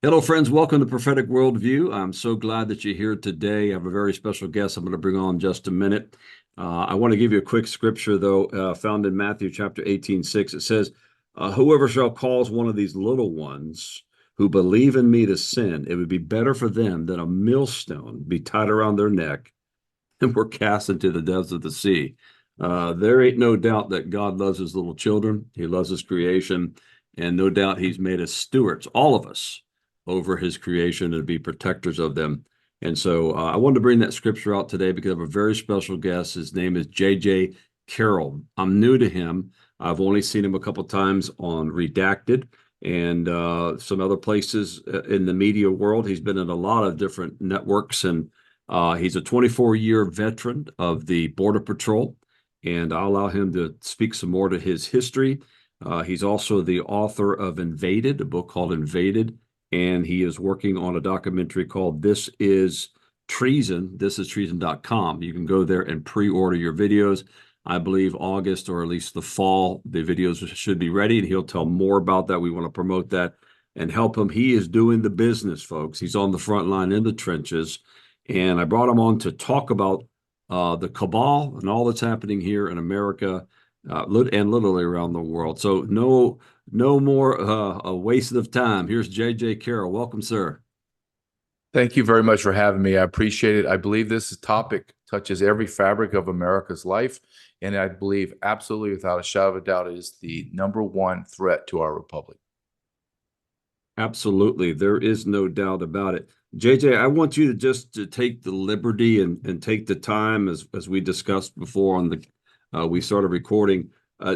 Hello, friends. Welcome to Prophetic Worldview. I'm so glad that you're here today. I have a very special guest I'm going to bring on in just a minute. I want to give you a quick scripture, though, found in Matthew chapter 18:6. It says, whoever shall cause one of these little ones who believe in me to sin, it would be better for them than a millstone be tied around their neck and were cast into the depths of the sea. There ain't no doubt that God loves his little children. He loves his creation. And no doubt he's made us stewards, all of us, over his creation and to be protectors of them. And so I wanted to bring that scripture out today because I have a very special guest. His name is J.J. Carrell. I'm new to him. I've only seen him a couple times on Redacted and some other places in the media world. He's been in a lot of different networks, and he's a 24-year veteran of the Border Patrol, and I'll allow him to speak some more to his history. He's also the author of Invaded, a book called Invaded, and he is working on a documentary called This Is Treason, thisistreason.com. You can go there and pre-order your videos. I believe August or at least the fall, the videos should be ready, and he'll tell more about that. We want to promote that and help him. He is doing the business, folks. He's on the front line in the trenches, and I brought him on to talk about the cabal and all that's happening here in America and literally around the world. So no more a waste of time. Here's J.J. Carrell. Welcome, sir. Thank you very much for having me. I appreciate it. I believe this topic touches every fabric of America's life, and I believe absolutely without a shadow of a doubt it is the number one threat to our republic. Absolutely. There is no doubt about it. JJ, I want you to take the liberty and take the time as we discussed before on we started recording.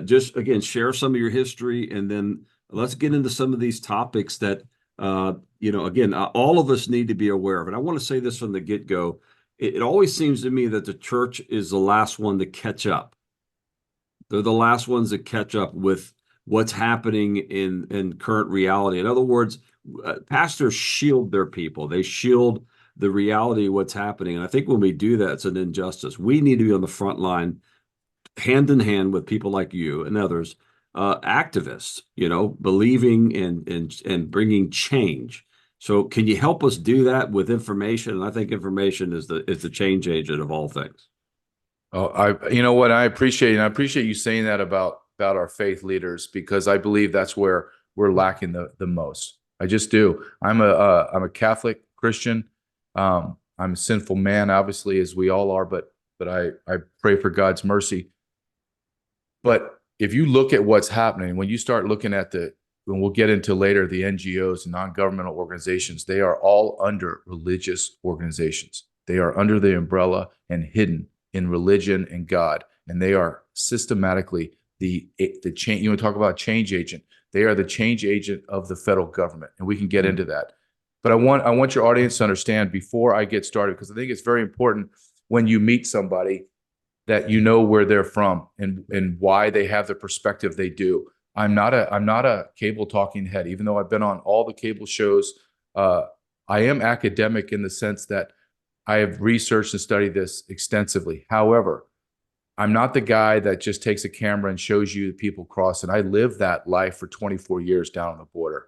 Just again, share some of your history, and then let's get into some of these topics that again, all of us need to be aware of. And I want to say this from the get-go. It always seems to me that the church is the last one to catch up. They're the last ones to catch up with what's happening in current reality. In other words, pastors shield their people. They shield the reality of what's happening. And I think when we do that, it's an injustice. We need to be on the front line, hand in hand with people like you and others, activists, believing and bringing change. So can you help us do that with information? And I think information is the change agent of all things. Oh, you know what? I appreciate you saying that about our faith leaders, because I believe that's where we're lacking the most. I just do. I'm a Catholic Christian. I'm a sinful man, obviously, as we all are, but I pray for God's mercy. But if you look at what's happening, when you start looking at and we'll get into later, the NGOs and non-governmental organizations, they are all under religious organizations. They are under the umbrella and hidden in religion and God. And they are systematically the change. You want to talk about change agent. They are the change agent of the federal government. And we can get into that. But I want your audience to understand before I get started, because I think it's very important when you meet somebody that you know where they're from and why they have the perspective they do. I'm not a cable talking head, even though I've been on all the cable shows. I am academic in the sense that I have researched and studied this extensively. However, I'm not the guy that just takes a camera and shows you the people crossing. I lived that life for 24 years down on the border.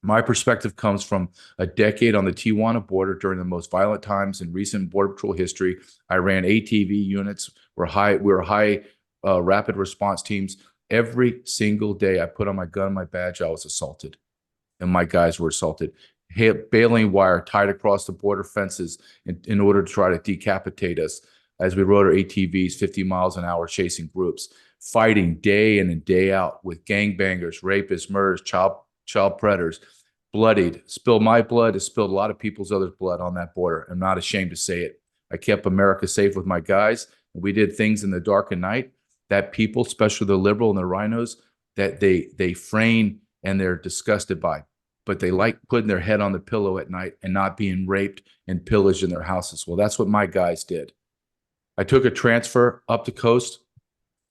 My perspective comes from a decade on the Tijuana border during the most violent times in recent Border Patrol history. I ran ATV units. We were high rapid response teams. Every single day I put on my gun and my badge, I was assaulted, and my guys were assaulted. Baling wire tied across the border fences in order to try to decapitate us as we rode our ATVs 50 miles an hour chasing groups, fighting day in and day out with gangbangers, rapists, murderers, child predators, bloodied, spilled my blood, has spilled a lot of people's other blood on that border. I'm not ashamed to say it. I kept America safe with my guys. We did things in the dark of night that people, especially the liberal and the rhinos, that they frame and they're disgusted by. But they like putting their head on the pillow at night and not being raped and pillaged in their houses. Well, that's what my guys did. I took a transfer up the coast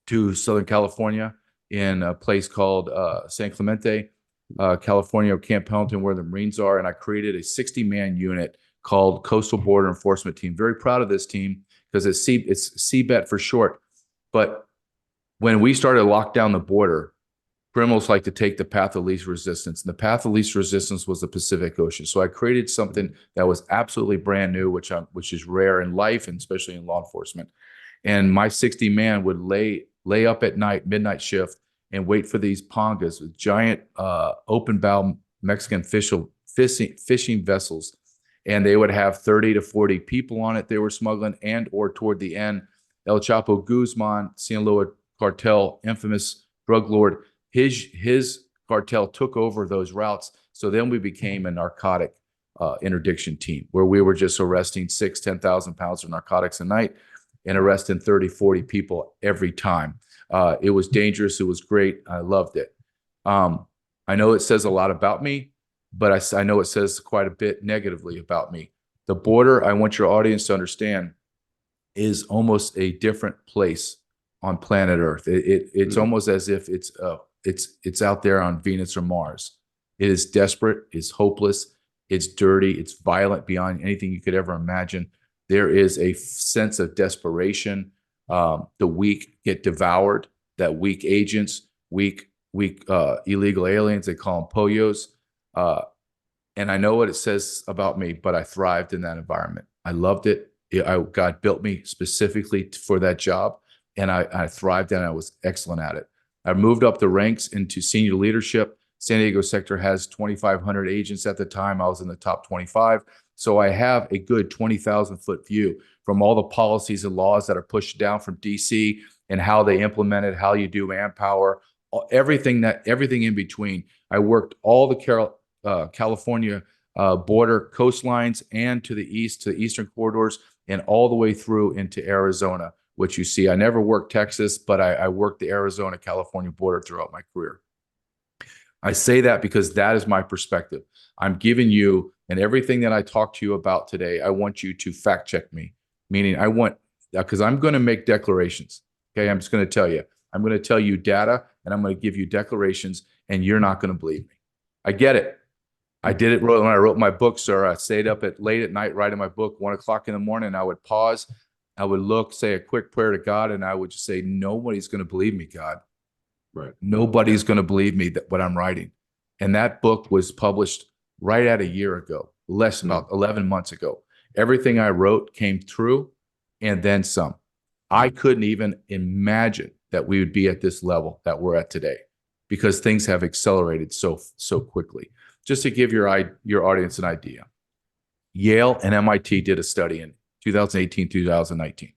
to Southern California in a place called San Clemente, California, Camp Pendleton, where the Marines are, and I created a 60-man unit called Coastal Border Enforcement Team. Very proud of this team because it's CBET for short. But when we started to lock down the border, criminals like to take the path of least resistance. And the path of least resistance was the Pacific Ocean. So I created something that was absolutely brand new, which is rare in life and especially in law enforcement. And my 60 man would lay up at night, midnight shift, and wait for these pongas with giant open bow Mexican fishing vessels. And they would have 30 to 40 people on it they were smuggling, and or toward the end, El Chapo Guzman, Sinaloa cartel, infamous drug lord, his cartel took over those routes. So then we became a narcotic interdiction team where we were just arresting 10,000 pounds of narcotics a night and arresting 30, 40 people every time. It was dangerous. It was great. I loved it. I know it says a lot about me, but I know it says quite a bit negatively about me. The border, I want your audience to understand, is almost a different place on planet Earth. It's almost as if it's out there on Venus or Mars. It is desperate, it's hopeless, it's dirty, it's violent beyond anything you could ever imagine. There is a sense of desperation. The weak get devoured, that weak agents, weak illegal aliens, they call them pollos. And I know what it says about me, but I thrived in that environment. I loved it. God built me specifically for that job, and I thrived and I was excellent at it. I moved up the ranks into senior leadership. San Diego sector has 2,500 agents at the time. I was in the top 25. So I have a good 20,000 foot view from all the policies and laws that are pushed down from DC and how they implement it, how you do manpower, everything in between. I worked all the California border coastlines and to the east, to the eastern corridors, and all the way through into Arizona, which you see. I never worked Texas, but I worked the Arizona-California border throughout my career. I say that because that is my perspective. I'm giving you, and everything that I talk to you about today, I want you to fact check me, meaning because I'm going to make declarations. Okay, I'm just going to tell you. I'm going to tell you data, and I'm going to give you declarations, and you're not going to believe me. I get it. I did it when I wrote my book, sir. I stayed up late at night writing my book, 1 o'clock in the morning. I would pause. I would look, say a quick prayer to God, and I would just say, nobody's going to believe me, God. Right. Nobody's going to believe me that what I'm writing. And that book was published right at a year ago, about 11 months ago. Everything I wrote came true and then some. I couldn't even imagine that we would be at this level that we're at today because things have accelerated so quickly. Just to give your audience an idea, Yale and MIT did a study in 2018, 2019.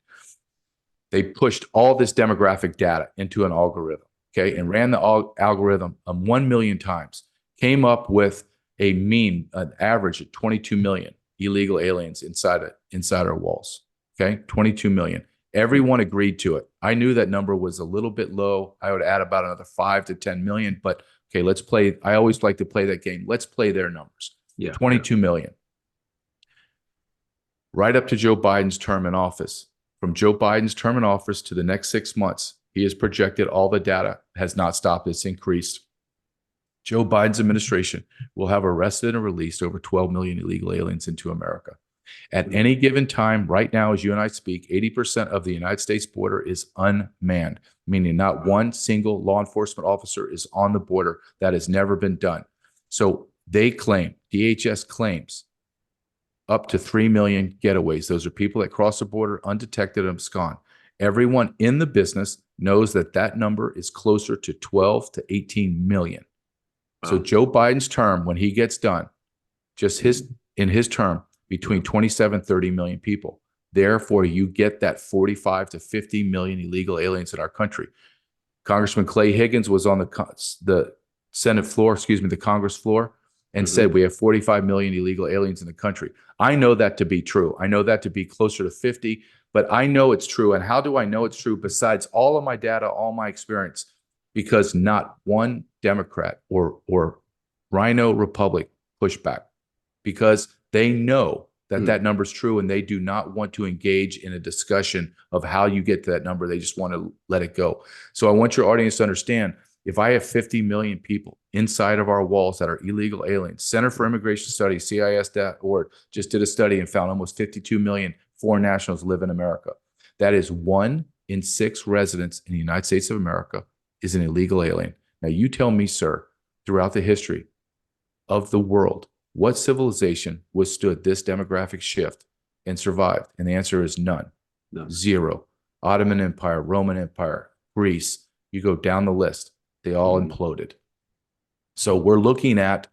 They pushed all this demographic data into an algorithm, okay, and ran the algorithm 1 million times, came up with an average of 22 million illegal aliens inside our walls, okay, 22 million. Everyone agreed to it. I knew that number was a little bit low. I would add about another 5 to 10 million, but okay, let's play. I always like to play that game. Let's play their numbers. Yeah, 22 million. Right up to Joe Biden's term in office. From Joe Biden's term in office to the next 6 months, he has projected all the data has not stopped. It's increased. Joe Biden's administration will have arrested and released over 12 million illegal aliens into America. At any given time, right now, as you and I speak, 80% of the United States border is unmanned, meaning not one single law enforcement officer is on the border. That has never been done. So they claim, DHS claims, up to 3 million getaways. Those are people that cross the border undetected and abscond. Everyone in the business knows that number is closer to 12 to 18 million. Wow. So Joe Biden's term, when he gets done, in his term, between 27, 30 million people. Therefore, you get that 45 to 50 million illegal aliens in our country. Congressman Clay Higgins was on the Senate floor, the Congress floor, and said we have 45 million illegal aliens in the country. I know that to be true. I know that to be closer to 50, but I know it's true. And how do I know it's true? Besides all of my data, all my experience, because not one Democrat or Rhino Republic pushed back, because they know that number is true, and they do not want to engage in a discussion of how you get to that number. They just want to let it go. So I want your audience to understand, if I have 50 million people inside of our walls that are illegal aliens, Center for Immigration Studies, CIS.org, just did a study and found almost 52 million foreign nationals live in America. That is 1 in 6 residents in the United States of America is an illegal alien. Now, you tell me, sir, throughout the history of the world, what civilization withstood this demographic shift and survived? And the answer is none. No. Zero. Ottoman Empire, Roman Empire, Greece, you go down the list, they all imploded. So we're looking at,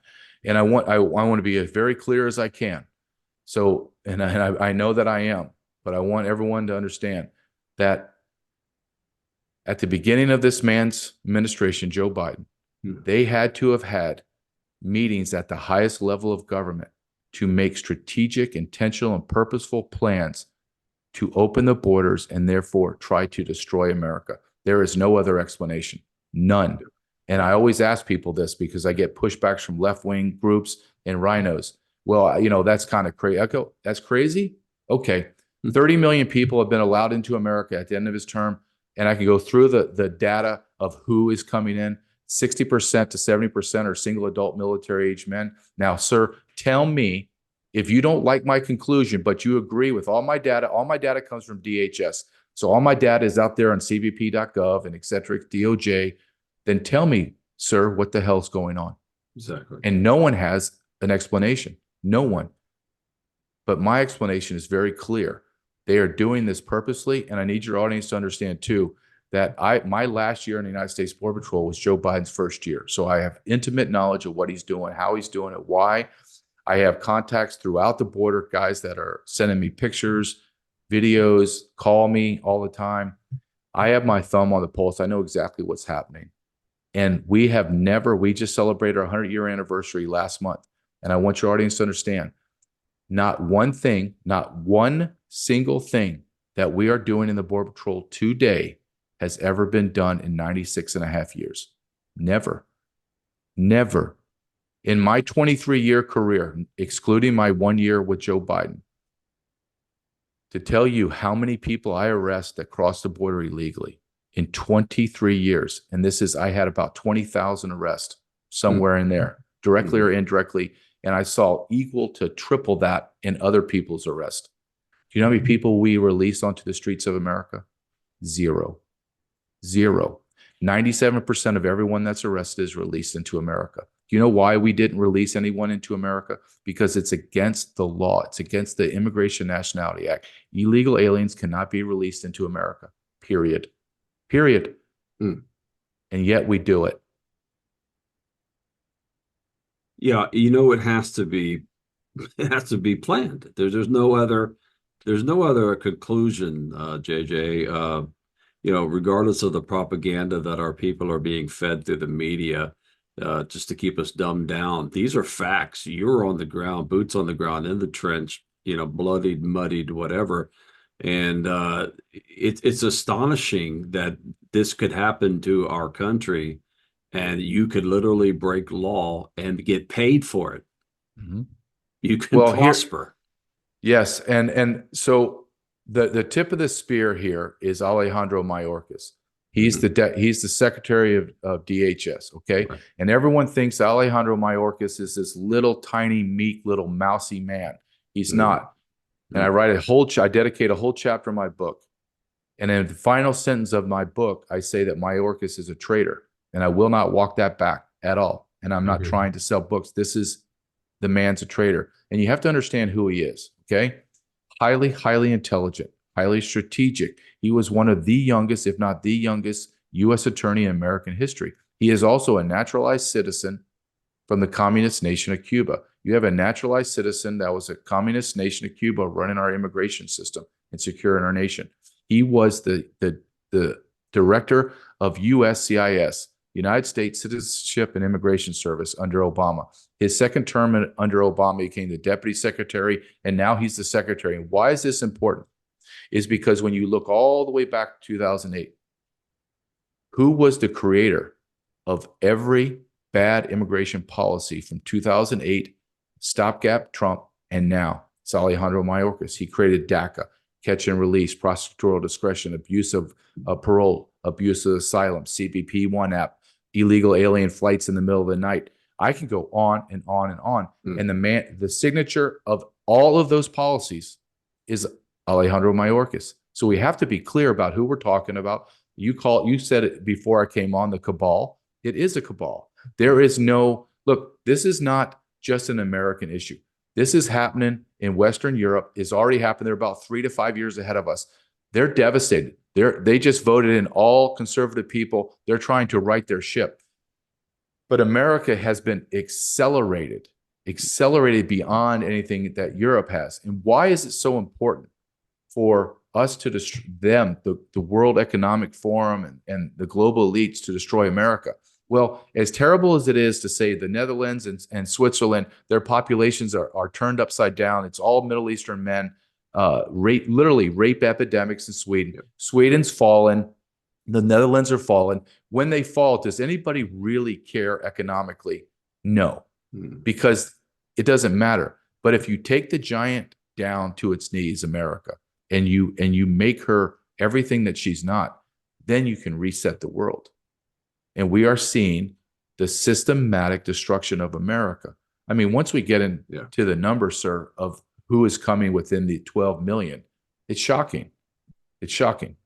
and I want to be as very clear as I can. So, and I know that I am, but I want everyone to understand that at the beginning of this man's administration, Joe Biden, they had to have had meetings at the highest level of government to make strategic, intentional, and purposeful plans to open the borders and therefore try to destroy America. There is no other explanation. None. And I always ask people this because I get pushbacks from left-wing groups and rhinos. Well, that's kind of crazy. I go, that's crazy? Okay. 30 million people have been allowed into America at the end of his term. And I can go through the data of who is coming in. 60% to 70% are single adult military age men. Now, sir, tell me, if you don't like my conclusion, but you agree with all my data comes from DHS. So all my data is out there on cbp.gov and et cetera, DOJ. Then tell me, sir, what the hell's going on? Exactly. And no one has an explanation. No one. But my explanation is very clear. They are doing this purposely. And I need your audience to understand too, that my last year in the United States Border Patrol was Joe Biden's first year. So I have intimate knowledge of what he's doing, how he's doing it, why. I have contacts throughout the border, guys that are sending me pictures, videos, call me all the time. I have my thumb on the pulse. I know exactly what's happening. And we just celebrated our 100-year anniversary last month. And I want your audience to understand, not one single thing that we are doing in the Border Patrol today has ever been done in 96 and a half years. Never. Never. In my 23-year career, excluding my 1 year with Joe Biden, to tell you how many people I arrest that cross the border illegally in 23 years, and I had about 20,000 arrests somewhere in there, directly or indirectly, and I saw equal to triple that in other people's arrests. Do you know how many people we released onto the streets of America? Zero. 97% of everyone that's arrested is released into America. Do you know why we didn't release anyone into America? Because it's against the law. It's against the Immigration Nationality Act. Illegal aliens cannot be released into America, period. And yet we do it. Yeah, it has to be planned. There's no other conclusion, JJ. Regardless of the propaganda that our people are being fed through the media, just to keep us dumbed down. These are facts. You're on the ground, boots on the ground, in the trench, bloodied, muddied, whatever. And it's astonishing that this could happen to our country, and you could literally break law and get paid for it. You can prosper. Yes, and so the tip of the spear here is Alejandro Mayorkas. He's the secretary of DHS, okay? Right. And everyone thinks Alejandro Mayorkas is this little tiny, meek, little mousy man. He's not. And I dedicate a whole chapter in my book. And in the final sentence of my book, I say that Mayorkas is a traitor. And I will not walk that back at all. And I'm not trying to sell books. The man's a traitor. And you have to understand who he is, okay? Highly, highly intelligent, highly strategic. He was one of the youngest, if not the youngest, U.S. attorney in American history. He is also a naturalized citizen from the communist nation of Cuba. You have a naturalized citizen that was a communist nation of Cuba running our immigration system and securing our nation. He was the director of USCIS, United States Citizenship and Immigration Service, under Obama. His second term under Obama became the deputy secretary, and now he's the secretary. And why is this important? Is because when you look all the way back to 2008, who was the creator of every bad immigration policy from 2008, stopgap Trump, and now? It's Alejandro Mayorkas. He created DACA, catch and release, prosecutorial discretion, abuse of parole, abuse of asylum, CBP-1 app, illegal alien flights in the middle of the night. I can go on and on and on. And the signature of all of those policies is Alejandro Mayorkas. So we have to be clear about who we're talking about. You said it before I came on, the cabal. It is a cabal. There is no, look, this is not just an American issue. This is happening in Western Europe. It's already happened. They're about 3 to 5 years ahead of us. They're devastated. They just voted in all conservative people. They're trying to right their ship. But America has been accelerated beyond anything that Europe has. And why is it so important for us to destroy them, the World Economic Forum and the global elites to destroy America? Well, as terrible as it is to say the Netherlands and Switzerland, their populations are turned upside down. It's all Middle Eastern men, literally rape epidemics in Sweden. Yeah. Sweden's fallen. The Netherlands are fallen. When they fall, does anybody really care economically? No, because it doesn't matter. But if you take the giant down to its knees, America, and you make her everything that she's not, then you can reset the world. And we are seeing the systematic destruction of America. I mean, once we get into the numbers, sir, of who is coming within the 12 million, it's shocking. It's shocking.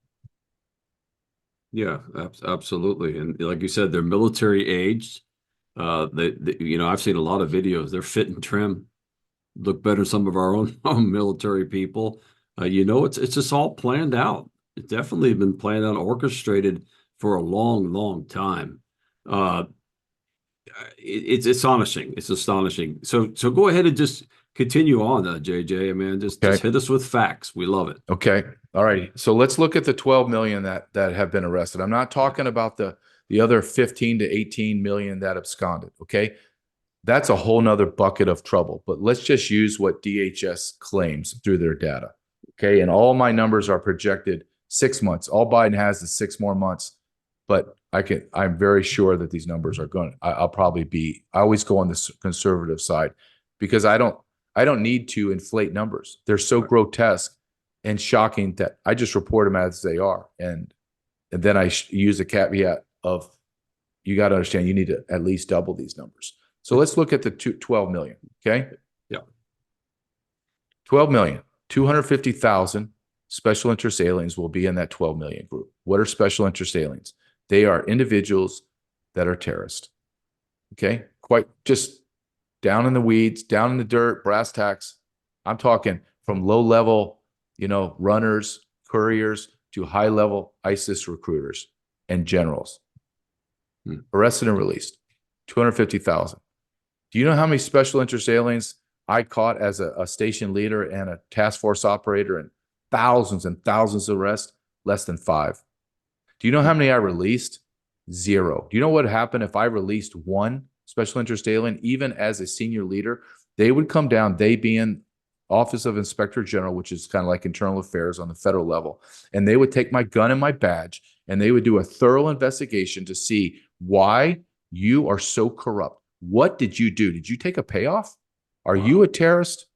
Yeah, absolutely. And like you said, they're military aged. I've seen a lot of videos. They're fit and trim, look better than some of our own military people. It's just all planned out. It's definitely been planned out, orchestrated for a long, long time. It's astonishing. It's astonishing. So go ahead and just continue on, JJ. I mean, just hit us with facts. We love it. Okay. All right. So let's look at the 12 million that have been arrested. I'm not talking about the other 15 to 18 million that absconded. Okay. That's a whole nother bucket of trouble. But let's just use what DHS claims through their data. Okay. And all my numbers are projected 6 months. All Biden has is 6 more months. But I'm very sure that these numbers are going. I always go on the conservative side because I don't need to inflate numbers. They're so grotesque and shocking that I just report them as they are. And then I use a caveat of, you got to understand, you need to at least double these numbers. So let's look at the 12 million. Okay. Yeah. 12 million, 250,000 special interest aliens will be in that 12 million group. What are special interest aliens? They are individuals that are terrorists. Okay. Quite just down in the weeds, down in the dirt, brass tacks. I'm talking from low level, runners, couriers to high level ISIS recruiters and generals. Arrested and released, 250,000. Do you know how many special interest aliens I caught as a station leader and a task force operator, and thousands of arrests? Less than 5. Do you know how many I released? 0. Do you know what happened if I released one special interest alien, even as a senior leader? They would come down, they being Office of Inspector General, which is kind of like internal affairs on the federal level, and they would take my gun and my badge, and they would do a thorough investigation to see why you are so corrupt. What did you do? Did you take a payoff? Are you a terrorist?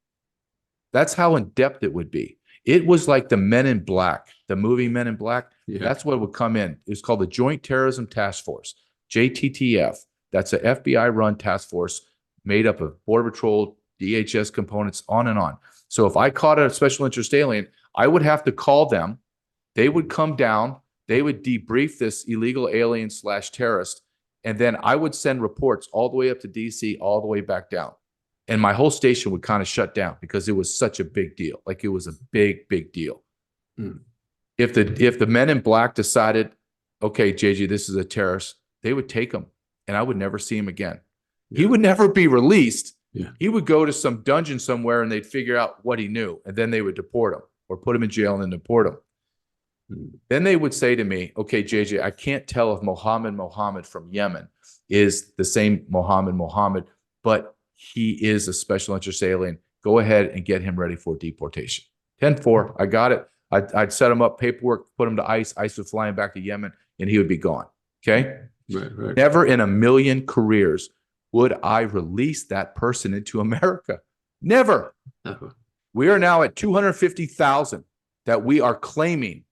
That's how in-depth it would be. It was like the Men in Black, the movie Men in Black. Yeah. That's what would come in. It's called the Joint Terrorism Task Force, JTTF. That's an FBI-run task force made up of Border Patrol, DHS components, on and on. So if I caught a special interest alien, I would have to call them. They would come down. They would debrief this illegal alien / terrorist. And then I would send reports all the way up to DC, all the way back down. And my whole station would kind of shut down because it was such a big deal. Like, it was a big, big deal. If the Men in Black decided, okay, JJ, this is a terrorist, they would take him and I would never see him again. Yeah. He would never be released. Yeah. He would go to some dungeon somewhere and they'd figure out what he knew. And then they would deport him or put him in jail and then deport him. Then they would say to me, okay, JJ, I can't tell if Mohammed from Yemen is the same Mohammed, but he is a special interest alien. Go ahead and get him ready for deportation. 10-4, I got it. I'd set him up, paperwork, put him to ICE. ICE would fly him back to Yemen, and he would be gone. Okay? Right. Never in a million careers would I release that person into America. Never. We are now at 250,000 that we are claiming.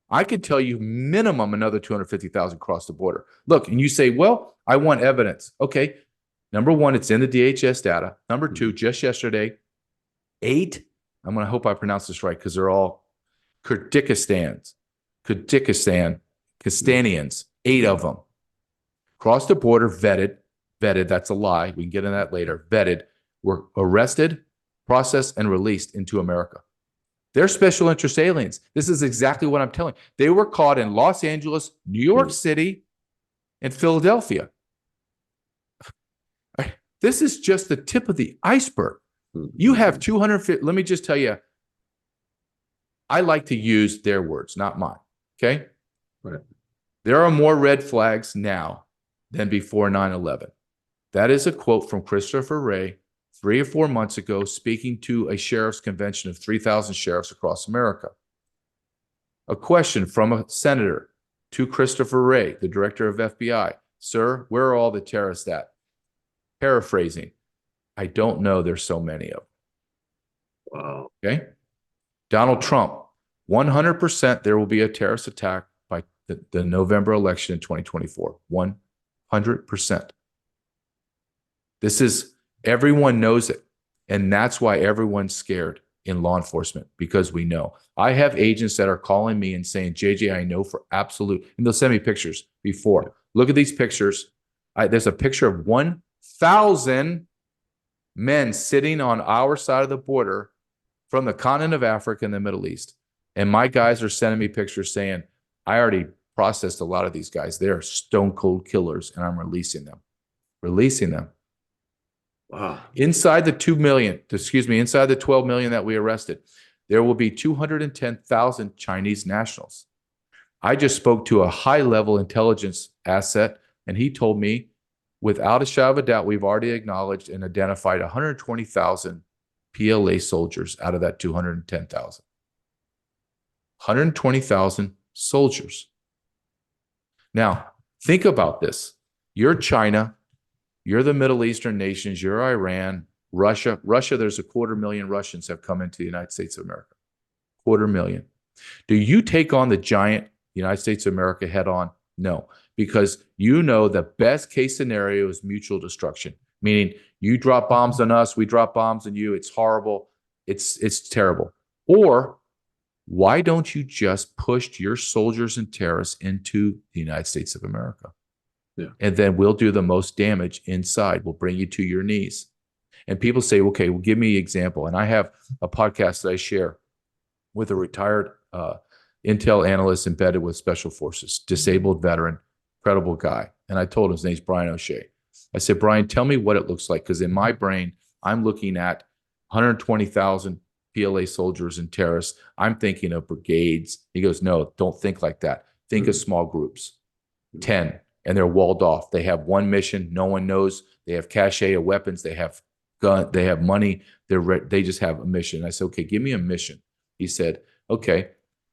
I could tell you minimum another 250,000 across the border. Look, and you say, well, I want evidence. Okay. Number one, it's in the DHS data. Number two, just yesterday, 8, I'm going to hope I pronounce this right because they're all Kyrgyzstanians, 8 of them crossed the border, vetted, that's a lie. We can get into that later. Vetted, were arrested, processed, and released into America. They're special interest aliens. This is exactly what I'm telling you. They were caught in Los Angeles, New York City, and Philadelphia. This is just the tip of the iceberg. You have 250. Let me just tell you, I like to use their words, not mine. Okay. Right. There are more red flags now than before 9/11. That is a quote from Christopher Wray 3 or 4 months ago, speaking to a sheriff's convention of 3,000 sheriffs across America. A question from a senator to Christopher Wray, the director of FBI. Sir, where are all the terrorists at? Paraphrasing, I don't know. There's so many of them. Wow. Okay. Donald Trump, 100% there will be a terrorist attack by the November election in 2024. 100%. This is, everyone knows it. And that's why everyone's scared in law enforcement, because we know. I have agents that are calling me and saying, JJ, I know for absolute, and they'll send me pictures before. Look at these pictures. There's a picture of 1,000 men sitting on our side of the border from the continent of Africa and the Middle East. And my guys are sending me pictures saying, I already processed a lot of these guys. They're stone cold killers, and I'm releasing them. Releasing them. Wow. Inside the 2 million, inside the 12 million that we arrested, there will be 210,000 Chinese nationals. I just spoke to a high-level intelligence asset, and he told me, without a shadow of a doubt, we've already acknowledged and identified 120,000 PLA soldiers out of that 210,000. 120,000 soldiers. Now, think about this. You're China. You're the Middle Eastern nations. You're Iran, Russia. Russia, there's 250,000 Russians have come into the United States of America. 250,000. Do you take on the giant United States of America head on? No, because you know the best case scenario is mutual destruction, meaning you drop bombs on us, we drop bombs on you. It's horrible. It's terrible. Or why don't you just push your soldiers and terrorists into the United States of America? Yeah. And then we'll do the most damage inside. We'll bring you to your knees. And people say, okay, well, give me an example. And I have a podcast that I share with a retired intel analyst embedded with special forces, disabled veteran, credible guy. And I told him, his name's Brian O'Shea. I said, Brian, tell me what it looks like. Because in my brain, I'm looking at 120,000 PLA soldiers and terrorists. I'm thinking of brigades. He goes, no, don't think like that. Think of small groups, 10, and they're walled off. They have one mission. No one knows. They have cache of weapons. They have gun. They have money. They just have a mission. I said, okay, give me a mission. He said, okay,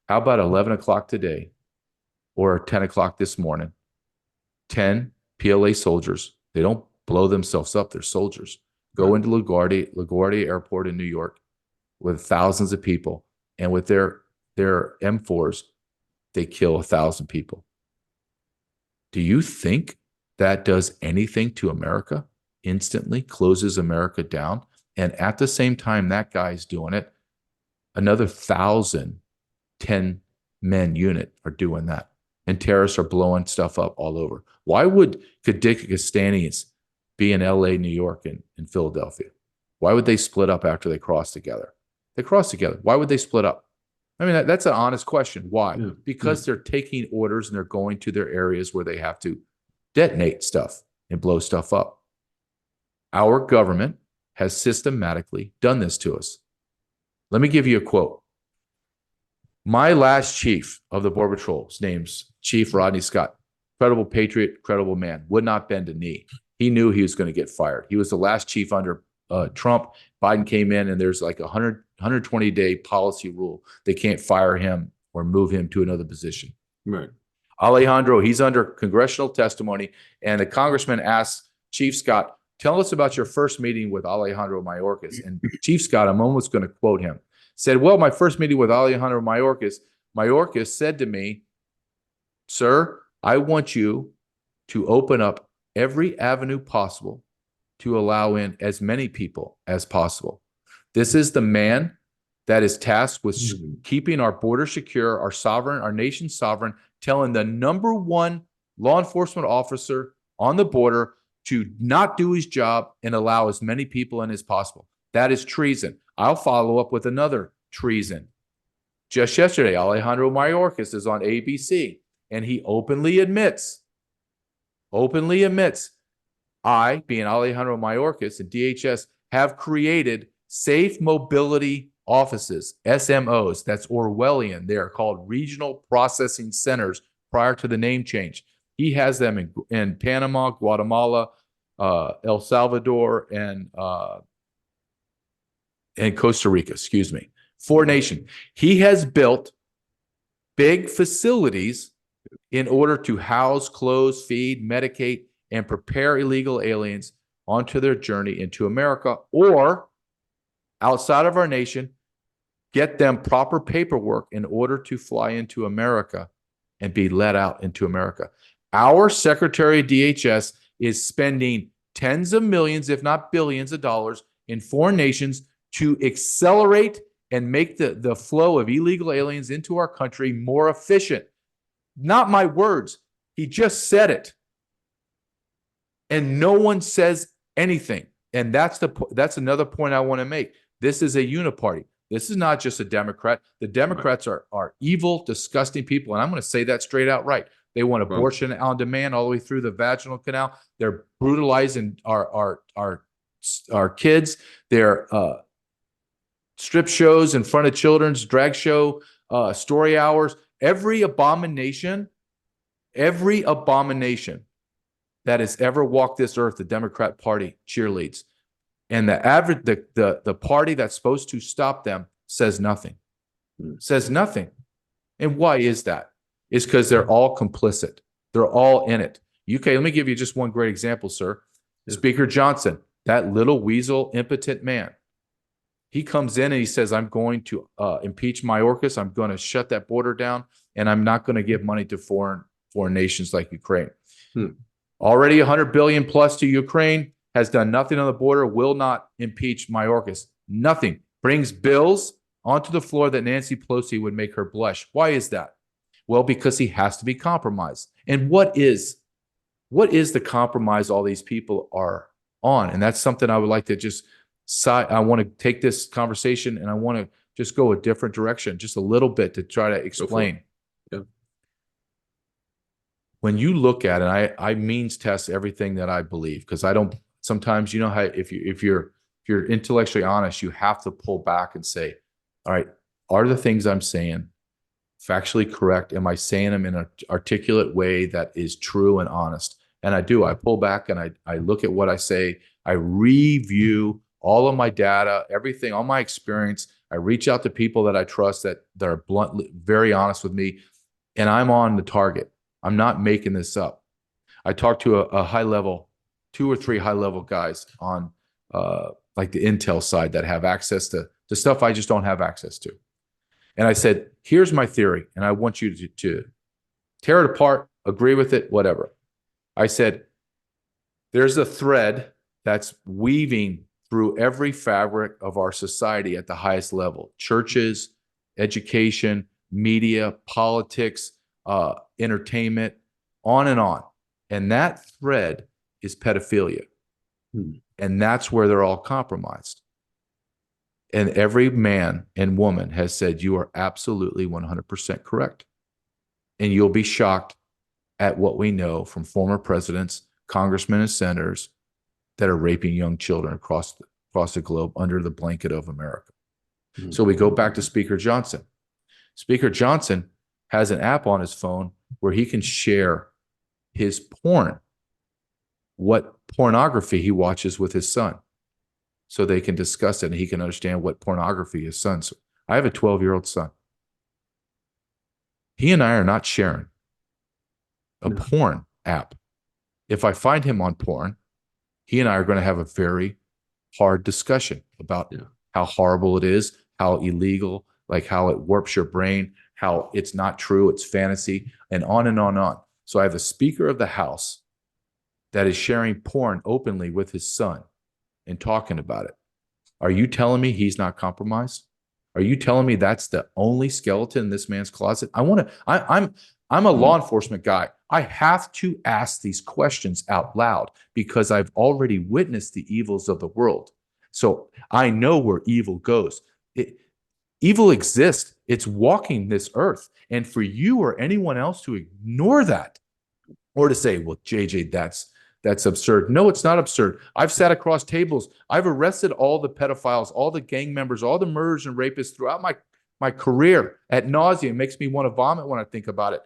how about 11 o'clock today or 10 o'clock this morning? 10 PLA soldiers. They don't blow themselves up. They're soldiers. Go into LaGuardia Airport in New York with thousands of people. And with their M4s, they kill 1,000 people. Do you think that does anything to America? Instantly closes America down. And at the same time that guy's doing it, another 1,000 10-men unit are doing that. And terrorists are blowing stuff up all over. Why would Kurdistanians be in LA, New York, and Philadelphia? Why would they split up after they cross together? They cross together. Why would they split up? I mean, that's an honest question. Why? Yeah. Because they're taking orders and they're going to their areas where they have to detonate stuff and blow stuff up. Our government has systematically done this to us. Let me give you a quote. My last chief of the Border Patrol, his name's Chief Rodney Scott, credible patriot, credible man, would not bend a knee. He knew he was going to get fired. He was the last chief under Trump. Biden came in and there's like a 120-day policy rule. They can't fire him or move him to another position. Right. Alejandro, he's under congressional testimony, and the congressman asked Chief Scott, tell us about your first meeting with Alejandro Mayorkas. And Chief Scott, I'm almost going to quote him, said, well, my first meeting with Alejandro Mayorkas said to me, sir, I want you to open up every avenue possible to allow in as many people as possible. This is the man that is tasked with keeping our border secure, our nation sovereign, telling the #1 law enforcement officer on the border to not do his job and allow as many people in as possible. That is treason. I'll follow up with another treason. Just yesterday, Alejandro Mayorkas is on ABC, and he openly admits, I, being Alejandro Mayorkas and DHS, have created safe mobility offices, SMOs. That's Orwellian. They're called regional processing centers prior to the name change. He has them in Panama, Guatemala, El Salvador, and Costa Rica, excuse me. 4 nations. He has built big facilities in order to house, clothe, feed, medicate, and prepare illegal aliens onto their journey into America or outside of our nation, get them proper paperwork in order to fly into America and be let out into America. Our Secretary of DHS is spending tens of millions, if not billions of dollars in foreign nations to accelerate and make the flow of illegal aliens into our country more efficient. Not my words. He just said it. And no one says anything. And that's another point I want to make. This is a uniparty. This is not just a Democrat. The Democrats are evil, disgusting people. And I'm going to say that straight out right. They want abortion on demand all the way through the vaginal canal. They're brutalizing our kids. They're strip shows in front of children's drag show, story hours. Every abomination that has ever walked this earth, the Democrat Party cheerleads. And the party that's supposed to stop them says nothing. Says nothing. And why is that? It's because they're all complicit. They're all in it. UK, let me give you just one great example, sir. Yeah. Speaker Johnson, that little weasel, impotent man. He comes in and he says, I'm going to impeach Mayorkas. I'm going to shut that border down. And I'm not going to give money to foreign nations like Ukraine. Already 100 billion plus to Ukraine, has done nothing on the border, will not impeach Mayorkas. Nothing. Brings bills onto the floor that Nancy Pelosi would make her blush. Why is that? Well, because he has to be compromised. And what is the compromise all these people are on? And that's something I would like to just I want to take this conversation and I want to just go a different direction, just a little bit to try to explain. Yeah. When you look at it, I means test everything that I believe, because I don't. Sometimes, you know how if you're intellectually honest, you have to pull back and say, all right, are the things I'm saying factually correct? Am I saying them in an articulate way that is true and honest? And I do. I pull back and I look at what I say. I review all of my data, everything, all my experience. I reach out to people that I trust that are bluntly very honest with me, and I'm on the target. I'm not making this up. I talked to a high level, 2 or 3 high level guys on like the intel side that have access to stuff I just don't have access to. And I said, here's my theory, and I want you to tear it apart, agree with it, whatever. I said, there's a thread that's weaving through every fabric of our society at the highest level: churches, education, media, politics, entertainment, on and on. And that thread is pedophilia. And that's where they're all compromised. And every man and woman has said, you are absolutely 100% correct. And you'll be shocked at what we know from former presidents, congressmen, and senators that are raping young children across the globe under the blanket of America. So we go back to Speaker Johnson. Speaker Johnson has an app on his phone where he can share his porn, what pornography he watches with his son, so they can discuss it and he can understand what pornography his son's. I have a 12-year-old son. He and I are not sharing a porn app. If I find him on porn, he and I are going to have a very hard discussion about how horrible it is, how illegal, like how it warps your brain, how it's not true, it's fantasy, and on and on and on. So I have a Speaker of the House that is sharing porn openly with his son and talking about it. Are you telling me he's not compromised? Are you telling me that's the only skeleton in this man's closet? I'm a law enforcement guy. I have to ask these questions out loud because I've already witnessed the evils of the world. So I know where evil goes. Evil exists. It's walking this earth. And for you or anyone else to ignore that or to say, well, JJ, that's absurd. No, it's not absurd. I've sat across tables. I've arrested all the pedophiles, all the gang members, all the murderers and rapists throughout my career at nauseam. It makes me want to vomit when I think about it.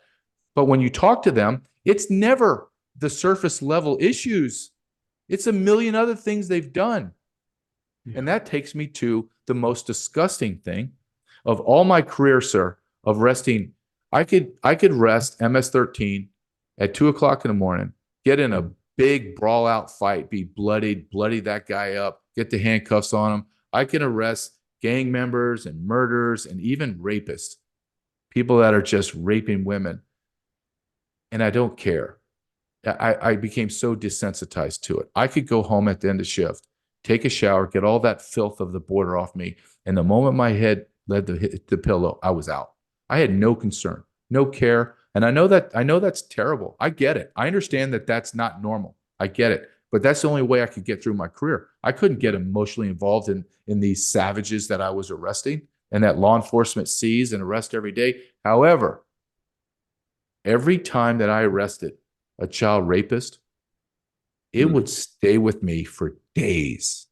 But when you talk to them, it's never the surface level issues. It's a million other things they've done. Yeah. And that takes me to the most disgusting thing of all my career, sir, of resting. I could rest MS-13 at 2:00 in the morning, get in a big brawl out fight, be bloody that guy up, get the handcuffs on him. I can arrest gang members and murderers and even rapists, people that are just raping women. And I don't care. I became so desensitized to it. I could go home at the end of shift, take a shower, get all that filth of the border off me. And the moment my head led to hit the pillow, I was out. I had no concern, no care. And I know that's terrible. I get it. I understand that that's not normal. I get it. But that's the only way I could get through my career. I couldn't get emotionally involved in these savages that I was arresting and that law enforcement sees and arrests every day. However, every time that I arrested a child rapist, it would stay with me for days,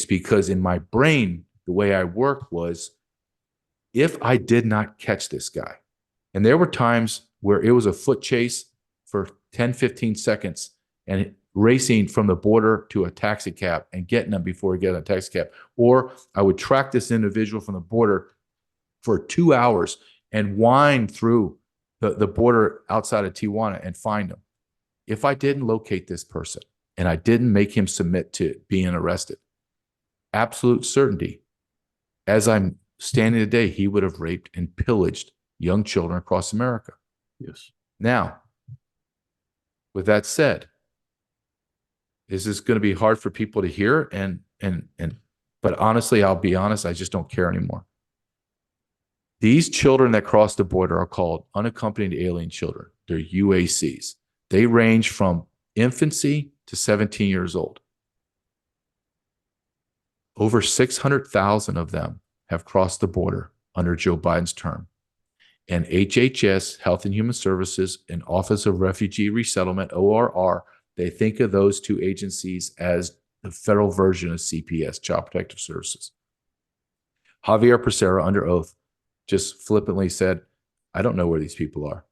because in my brain, the way I worked was, if I did not catch this guy, and there were times where it was a foot chase for 10, 15 seconds and racing from the border to a taxi cab and getting them before he got a taxi cab. Or I would track this individual from the border for 2 hours and wind through the border outside of Tijuana and find him. If I didn't locate this person and I didn't make him submit to being arrested, absolute certainty, as I'm standing today, he would have raped and pillaged young children across America. Yes. Now, with that said, is this going to be hard for people to hear? But honestly, I'll be honest, I just don't care anymore. These children that cross the border are called unaccompanied alien children. They're UACs. They range from infancy to 17 years old. Over 600,000 of them have crossed the border under Joe Biden's term. And HHS, Health and Human Services, and Office of Refugee Resettlement, ORR, they think of those two agencies as the federal version of CPS, Child Protective Services. Javier Becerra, under oath, just flippantly said, I don't know where these people are,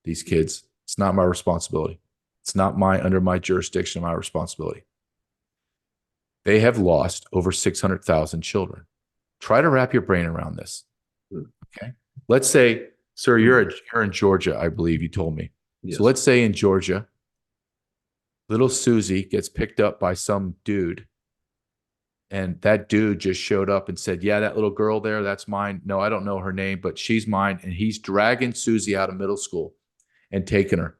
these kids. It's not my responsibility. It's not under my jurisdiction, my responsibility. They have lost over 600,000 children. Try to wrap your brain around this. Okay. Let's say, sir, you're in Georgia, I believe you told me. Yes. So let's say in Georgia, little Susie gets picked up by some dude, and that dude just showed up and said, yeah, that little girl there, that's mine. No, I don't know her name, but she's mine. And he's dragging Susie out of middle school and taking her.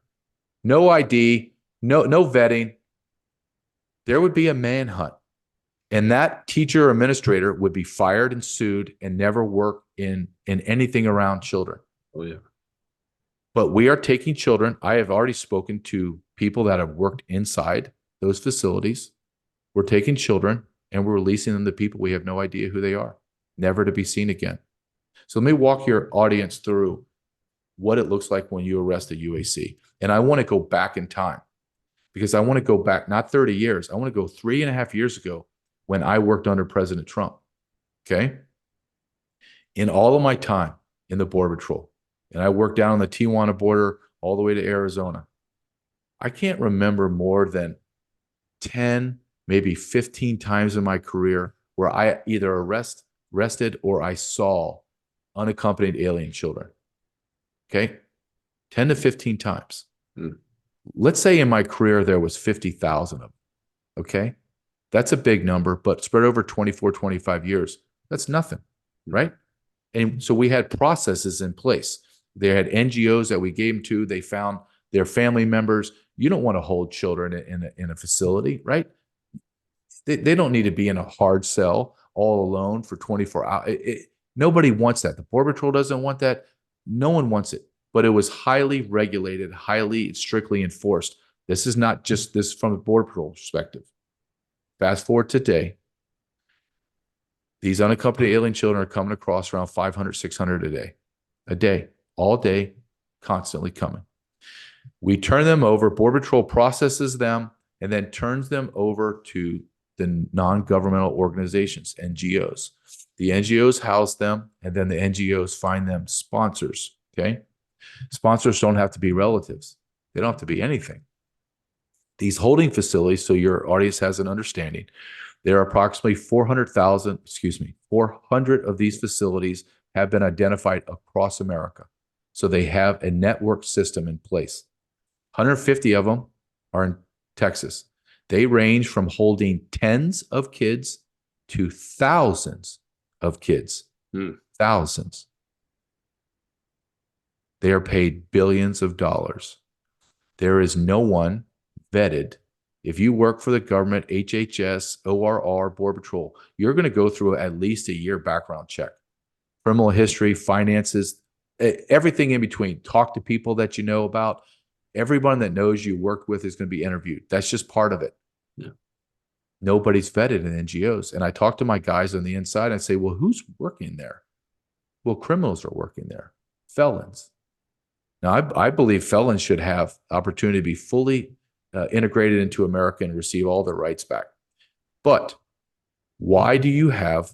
No ID, no vetting. There would be a manhunt. And that teacher or administrator would be fired and sued and never work in anything around children. Oh, yeah. But we are taking children. I have already spoken to people that have worked inside those facilities. We're taking children and we're releasing them to people we have no idea who they are, never to be seen again. So let me walk your audience through what it looks like when you arrest a UAC. And I want to go back in time, because I want to go back, not 30 years. I want to go 3.5 years ago when I worked under President Trump. Okay. In all of my time in the Border Patrol, and I worked down on the Tijuana border all the way to Arizona, I can't remember more than 10, maybe 15 times in my career where I either arrested or I saw unaccompanied alien children. Okay. 10 to 15 times. Let's say in my career, there was 50,000 of them. Okay. That's a big number, but spread over 24, 25 years, that's nothing, right? And so we had processes in place. They had NGOs that we gave them to. They found their family members. You don't want to hold children in a facility, right? They don't need to be in a hard cell all alone for 24 hours. Nobody wants that. The Border Patrol doesn't want that. No one wants it. but it was highly regulated, highly strictly enforced. This is not just this from a Border Patrol perspective. Fast forward today, these unaccompanied alien children are coming across around 500, 600 a day, all day, constantly coming. We turn them over, Border Patrol processes them, and then turns them over to the non-governmental organizations, NGOs. The NGOs house them, and then the NGOs find them sponsors, okay? Sponsors don't have to be relatives. They don't have to be anything. These holding facilities, so your audience has an understanding, there are approximately 400 of these facilities have been identified across America. So they have a network system in place. 150 of them are in Texas. They range from holding tens of kids to thousands of kids. Thousands. They are paid billions of dollars. There is no one vetted. If you work for the government, HHS, ORR, Border Patrol, you're going to go through at least a year background check. Criminal history, finances, everything in between. Talk to people that you know about. Everyone that knows you worked with is going to be interviewed. That's just part of it. Yeah. Nobody's vetted in NGOs. And I talk to my guys on the inside and say, well, who's working there? Well, criminals are working there. Felons. Now, I believe felons should have opportunity to be fully integrated into America and receive all their rights back. But why do you have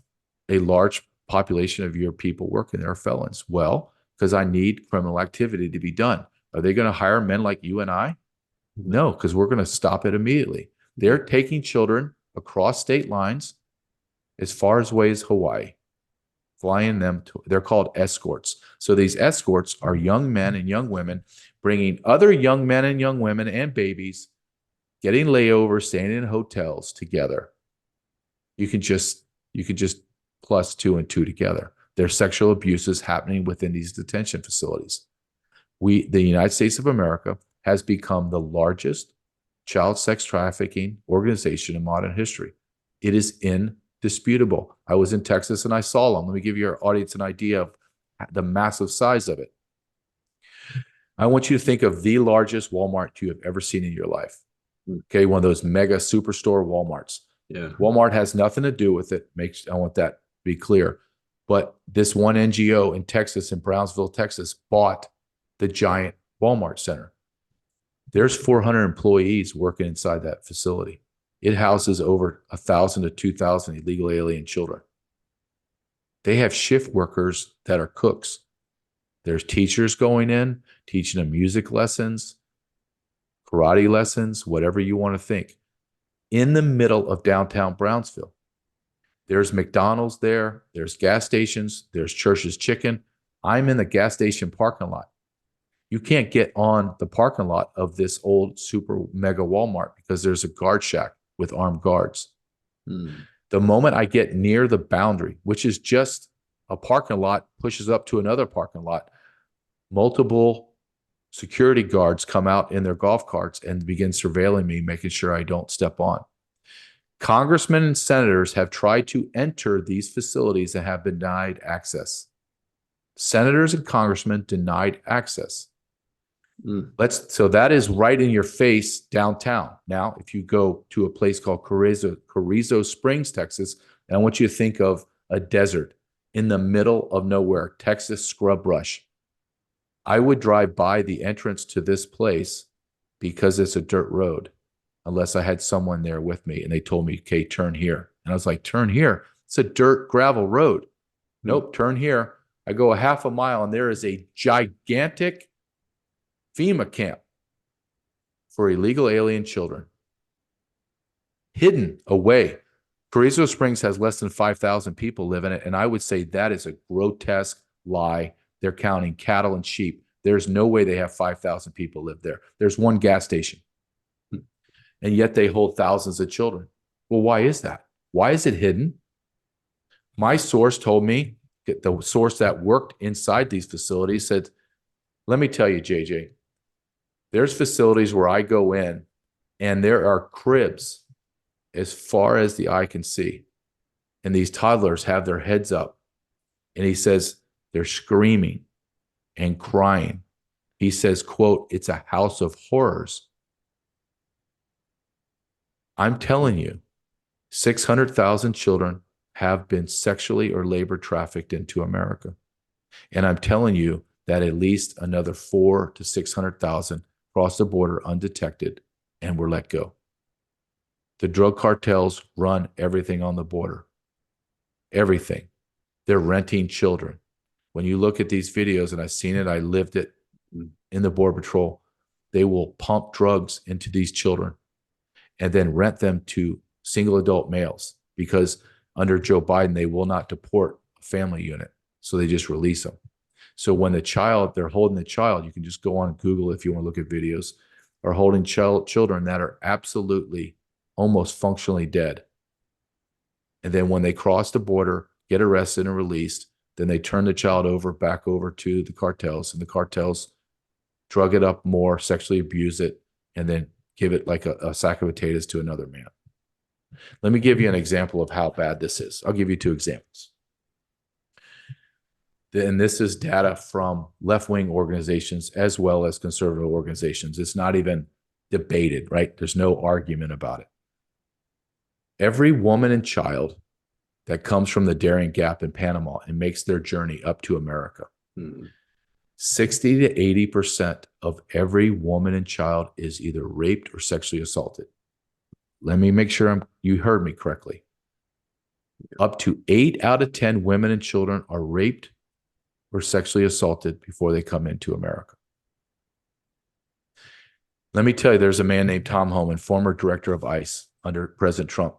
a large population of your people working there, felons? Well, because I need criminal activity to be done. Are they going to hire men like you and I? No, because we're going to stop it immediately. They're taking children across state lines as far away as Hawaii, flying them to, they're called escorts. So these escorts are young men and young women bringing other young men and young women and babies, getting layovers, staying in hotels together. You can just plus 2 and 2 together. There's sexual abuses happening within these detention facilities. The United States of America has become the largest child sex trafficking organization in modern history. It is indisputable. I was in Texas and I saw them. Let me give your audience an idea of the massive size of it. I want you to think of the largest Walmart you have ever seen in your life. Okay, one of those mega superstore Walmarts. Yeah. Walmart has nothing to do with it. I want that to be clear. But this one NGO in Texas, in Brownsville, Texas, bought the giant Walmart center. There's 400 employees working inside that facility. It houses over 1,000 to 2,000 illegal alien children. They have shift workers that are cooks. There's teachers going in, teaching them music lessons, karate lessons, whatever you want to think. In the middle of downtown Brownsville, there's McDonald's there, there's gas stations, there's Church's Chicken. I'm in the gas station parking lot. You can't get on the parking lot of this old super mega Walmart because there's a guard shack with armed guards. The moment I get near the boundary, which is just a parking lot, pushes up to another parking lot, multiple security guards come out in their golf carts and begin surveilling me, making sure I don't step on. Congressmen and senators have tried to enter these facilities and have been denied access. Senators and congressmen denied access. So that is right in your face downtown. Now, if you go to a place called Carrizo Springs, Texas, and I want you to think of a desert in the middle of nowhere, Texas scrub brush. I would drive by the entrance to this place because it's a dirt road, unless I had someone there with me and they told me, okay, turn here. And I was like, turn here? It's a dirt gravel road. Nope, turn here. I go a half a mile and there is a gigantic FEMA camp for illegal alien children. Hidden away. Carrizo Springs has less than 5,000 people live in it, and I would say that is a grotesque lie. They're counting cattle and sheep. There's no way they have 5,000 people live there. There's one gas station. And yet they hold thousands of children. Well, why is that? Why is it hidden? My source told me, the source that worked inside these facilities said, let me tell you, JJ, there's facilities where I go in and there are cribs as far as the eye can see. And these toddlers have their heads up. And he says they're screaming and crying He says, quote, it's a house of horrors. I'm telling you, 600,000 children have been sexually or labor trafficked into America. And I'm telling you that at least another 4 to 600,000 crossed the border undetected and were let go. The drug cartels run everything on the border. Everything. They're renting children. When you look at these videos, and I've seen it, I lived it in the Border Patrol, they will pump drugs into these children and then rent them to single adult males, because under Joe Biden, they will not deport a family unit. So they just release them. So when they're holding the child, you can just go on Google if you want to look at videos, are holding children that are absolutely almost functionally dead. And then when they cross the border, get arrested and released, then they turn the child back over to the cartels, and the cartels drug it up more, sexually abuse it, and then give it like a sack of potatoes to another man. Let me give you an example of how bad this is. I'll give you 2 examples. And this is data from left-wing organizations as well as conservative organizations. It's not even debated, right? There's no argument about it. Every woman and child that comes from the Darien Gap in Panama and makes their journey up to America, 60 to 80% of every woman and child is either raped or sexually assaulted. Let me make sure you heard me correctly. Up to 8 out of 10 women and children are raped or sexually assaulted before they come into America. Let me tell you, there's a man named Tom Homan, former director of ICE under President Trump.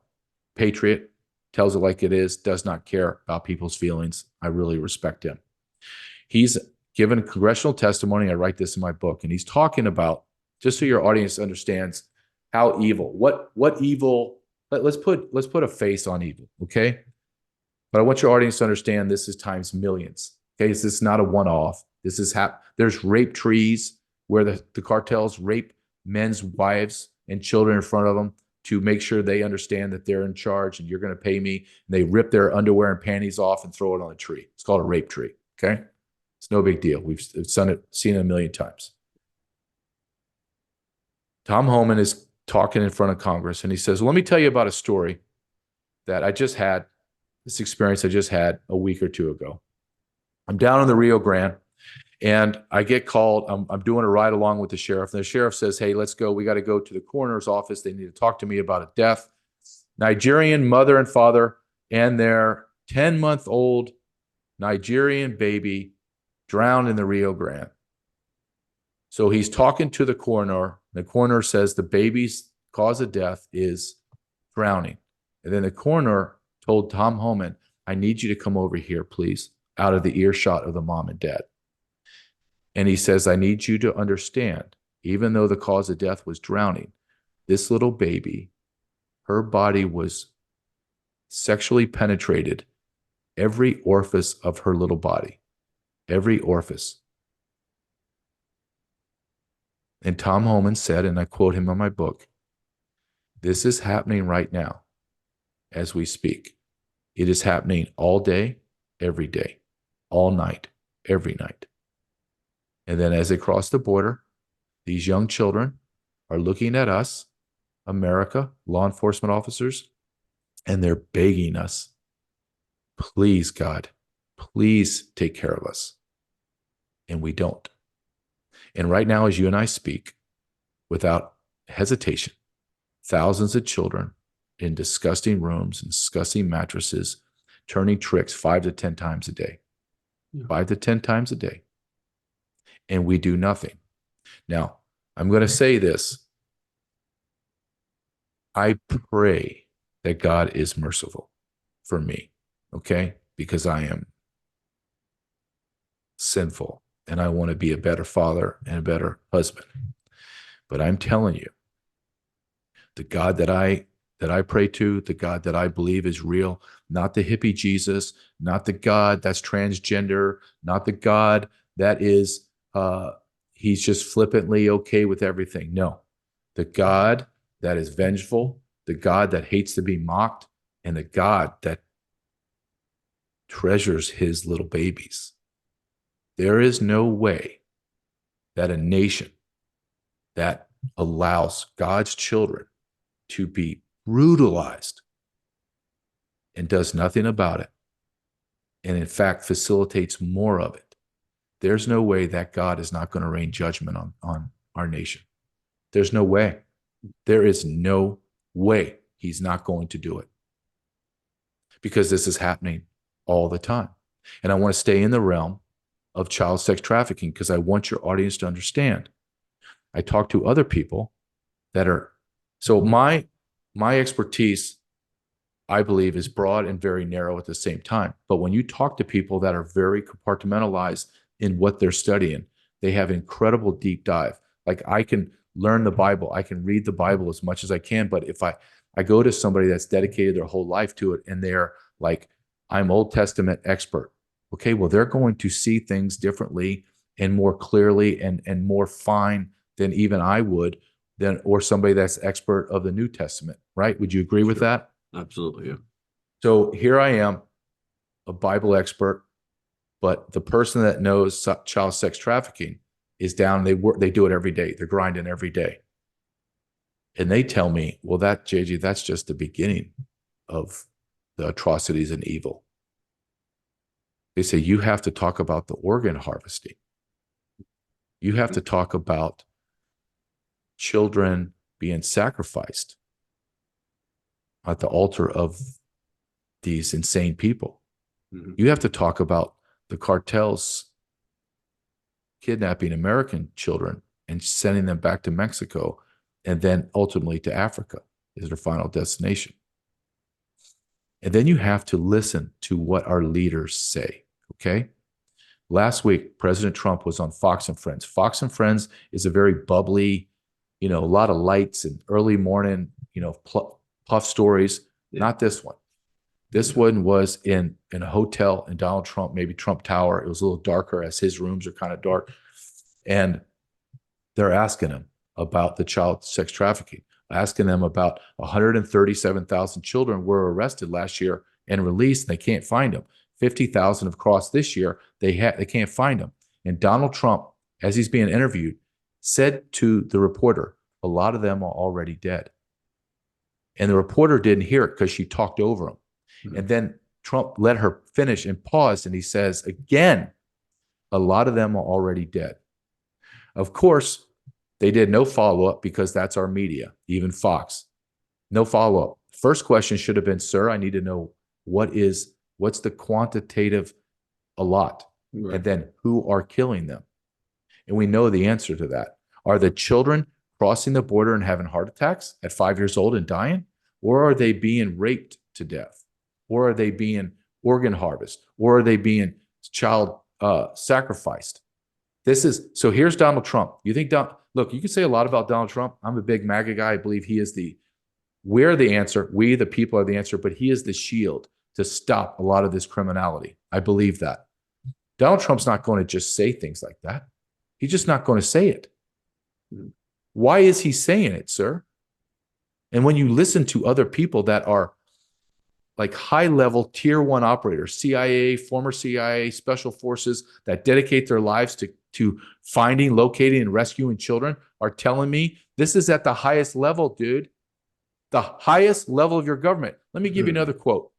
Patriot, tells it like it is, does not care about people's feelings. I really respect him. He's given congressional testimony. I write this in my book, and he's talking about, just so your audience understands how evil, what evil, let's put a face on evil, okay? But I want your audience to understand this is times millions, okay? This is not a one-off. This is there's rape trees where the cartels rape men's wives and children in front of them to make sure they understand that they're in charge and you're going to pay me. And they rip their underwear and panties off and throw it on a tree. It's called a rape tree, okay? It's no big deal. We've seen it a million times. Tom Homan is talking in front of Congress, and he says, well, let me tell you about a story that I just had, this experience I just had a week or 2 ago. I'm down in the Rio Grande, and I get called. I'm doing a ride along with the sheriff, and the sheriff says, hey, let's go. We got to go to the coroner's office. They need to talk to me about a death. Nigerian mother and father and their 10-month-old Nigerian baby drowned in the Rio Grande. So he's talking to the coroner. The coroner says the baby's cause of death is drowning. And then the coroner told Tom Homan, I need you to come over here, please, out of the earshot of the mom and dad. And he says, I need you to understand, even though the cause of death was drowning, this little baby, her body was sexually penetrated, every orifice of her little body, every orifice. And Tom Homan said, and I quote him in my book, this is happening right now as we speak. It is happening all day, every day, all night, every night. And then as they cross the border, these young children are looking at us, America, law enforcement officers, and they're begging us, please, God, please take care of us. And we don't. And right now, as you and I speak, without hesitation, thousands of children in disgusting rooms and disgusting mattresses, turning tricks 5 to 10 times a day. 5 to 10 times a day. And we do nothing. Now, I'm going to say this. I pray that God is merciful for me, okay? Because I am sinful and I want to be a better father and a better husband. But I'm telling you, the God that I pray to, the God that I believe is real, not the hippie Jesus, not the God that's transgender, not the God that is he's just flippantly okay with everything. No, the God that is vengeful, the God that hates to be mocked, and the God that treasures his little babies. There is no way that a nation that allows God's children to be brutalized and does nothing about it, and in fact facilitates more of it, there's no way that God is not going to rain judgment on our nation. There's no way. There is no way he's not going to do it, because this is happening all the time. And I want to stay in the realm of child sex trafficking because I want your audience to understand. I talk to other people that are, so my expertise, I believe, is broad and very narrow at the same time. But when you talk to people that are very compartmentalized in what they're studying, they have incredible deep dive. Like, I can learn the Bible, I can read the Bible as much as I can, but if I go to somebody that's dedicated their whole life to it and they're like, I'm Old Testament expert. Okay, well, they're going to see things differently and more clearly and more fine than even I would, or somebody that's expert of the New Testament, right? Would you agree with that? Absolutely, yeah. So here I am, a Bible expert, but the person that knows child sex trafficking is down. They do it every day. They're grinding every day. And they tell me, well, JJ, that's just the beginning of the atrocities and evil. They say, you have to talk about the organ harvesting. You have to talk about children being sacrificed at the altar of these insane people. Mm-hmm. You have to talk about the cartels kidnapping American children and sending them back to Mexico and then ultimately to Africa is their final destination. And then you have to listen to what our leaders say, okay? Last week, President Trump was on Fox and Friends. Fox and Friends is a very bubbly, a lot of lights and early morning, puff stories. Yeah. Not this one. This one was in a hotel in Donald Trump, maybe Trump Tower. It was a little darker as his rooms are kind of dark. And they're asking him about the child sex trafficking, asking them about 137,000 children were arrested last year and released, and they can't find them. 50,000 have crossed this year. They can't find them. And Donald Trump, as he's being interviewed, said to the reporter, a lot of them are already dead. And the reporter didn't hear it because she talked over him. Mm-hmm. And then Trump let her finish and paused, and he says, again, a lot of them are already dead. Of course, they did no follow-up because that's our media, even Fox. No follow-up. First question should have been, sir, I need to know what's the quantitative a lot? Right. And then who are killing them? And we know the answer to that. Are the children crossing the border and having heart attacks at 5 years old and dying? Or are they being raped to death? Or are they being organ harvested? Or are they being child sacrificed? So here's Donald Trump. You think, look, you can say a lot about Donald Trump. I'm a big MAGA guy. I believe we're the answer. We, the people, are the answer, but he is the shield to stop a lot of this criminality. I believe that. Donald Trump's not going to just say things like that. He's just not going to say it. Why is he saying it, sir? And when you listen to other people that are like high-level tier 1 operators, CIA, former CIA, special forces that dedicate their lives to finding, locating, and rescuing children, are telling me this is at the highest level, dude. The highest level of your government. Let me give you another quote.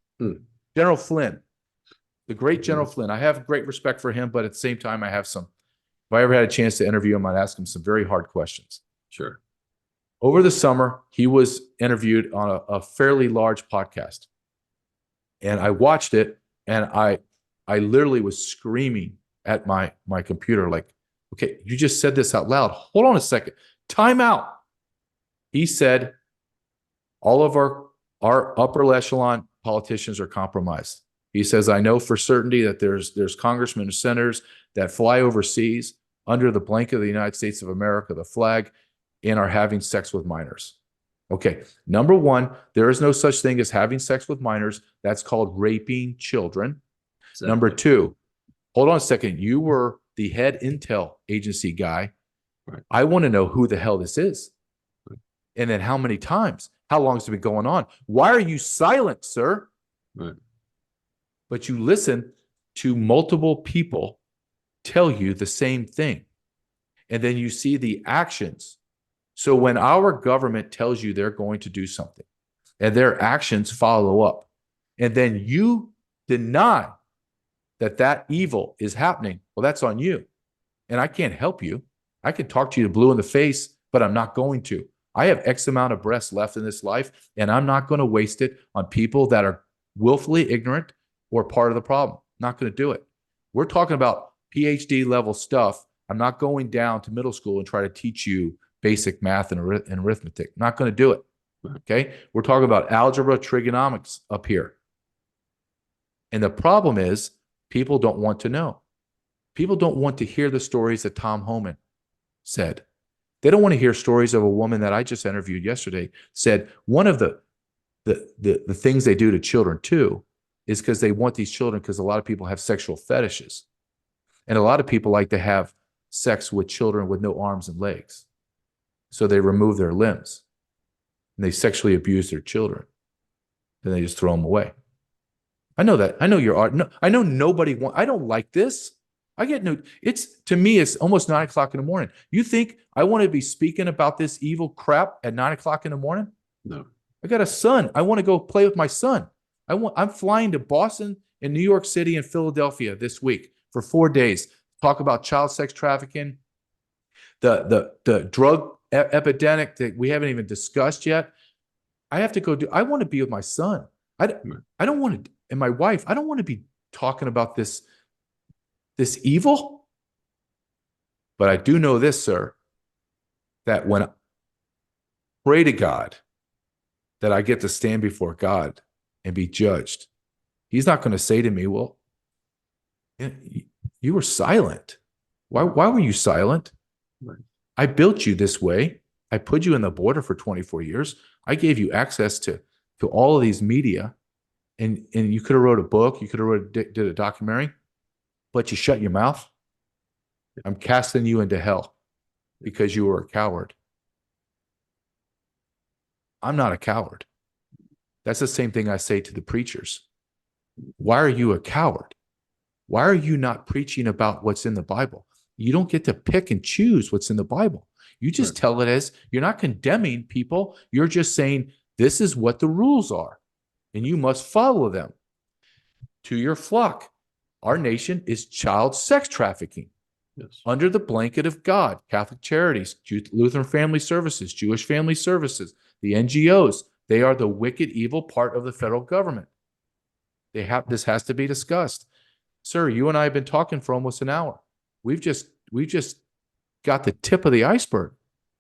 General Flynn, the great General Flynn. I have great respect for him, but at the same time, if I ever had a chance to interview him, I'd ask him some very hard questions. Sure. Over the summer, he was interviewed on a fairly large podcast. And I watched it, and I literally was screaming at my computer like, okay, you just said this out loud. Hold on a second. Time out. He said, all of our upper echelon politicians are compromised. He says, I know for certainty that there's congressmen and senators that fly overseas under the blanket of the United States of America, the flag, and are having sex with minors. Okay, number one, there is no such thing as having sex with minors. That's called raping children. Exactly. Number two, hold on a second. You were the head intel agency guy. Right. I want to know who the hell this is. Right. And then how many times? How long has it been going on? Why are you silent, sir? Right. But you listen to multiple people tell you the same thing. and then you see the actions. So when our government tells you they're going to do something and their actions follow up, and then you deny that that evil is happening, well, that's on you. And I can't help you. I can talk to you blue in the face, but I'm not going to. I have X amount of breaths left in this life, and I'm not going to waste it on people that are willfully ignorant or part of the problem. Not going to do it. We're talking about PhD level stuff. I'm not going down to middle school and try to teach you basic math and arithmetic. I'm not going to do it. Okay. We're talking about algebra, trigonomics up here. And the problem is people don't want to know. People don't want to hear the stories that Tom Homan said. They don't want to hear stories of a woman that I just interviewed yesterday said one of the things they do to children too is because they want these children, because a lot of people have sexual fetishes. And a lot of people like to have sex with children with no arms and legs. So they remove their limbs and they sexually abuse their children. Then they just throw them away. I know that. I know your art. No, I know nobody wants, I don't like this. I get no, it's, to me, it's almost 9 o'clock in the morning. You think I want to be speaking about this evil crap at 9 o'clock in the morning? No. I got a son. I want to go play with my son. I'm flying to Boston and New York City and Philadelphia this week for 4 days. Talk about child sex trafficking, the drug epidemic that we haven't even discussed yet. I have to go do, I want to be with my son. I don't want to, and my wife, I don't want to be talking about this evil. But I do know this, sir, that when I pray to God that I get to stand before God and be judged, he's not going to say to me, well, you were silent. Why were you silent? Right. I built you this way. I put you in the border for 24 years. I gave you access to all of these media, and you could have wrote a book. You could have did a documentary, but you shut your mouth. I'm casting you into hell because you were a coward. I'm not a coward. That's the same thing I say to the preachers. Why are you a coward? Why are you not preaching about what's in the Bible? You don't get to pick and choose what's in the Bible. You just tell it as, you're not condemning people. You're just saying, this is what the rules are, and you must follow them. To your flock, our nation is child sex trafficking. Yes. Under the blanket of God, Catholic Charities, Lutheran Family Services, Jewish Family Services, the NGOs, they are the wicked, evil part of the federal government. This has to be discussed. Sir, you and I have been talking for almost an hour. We've just got the tip of the iceberg.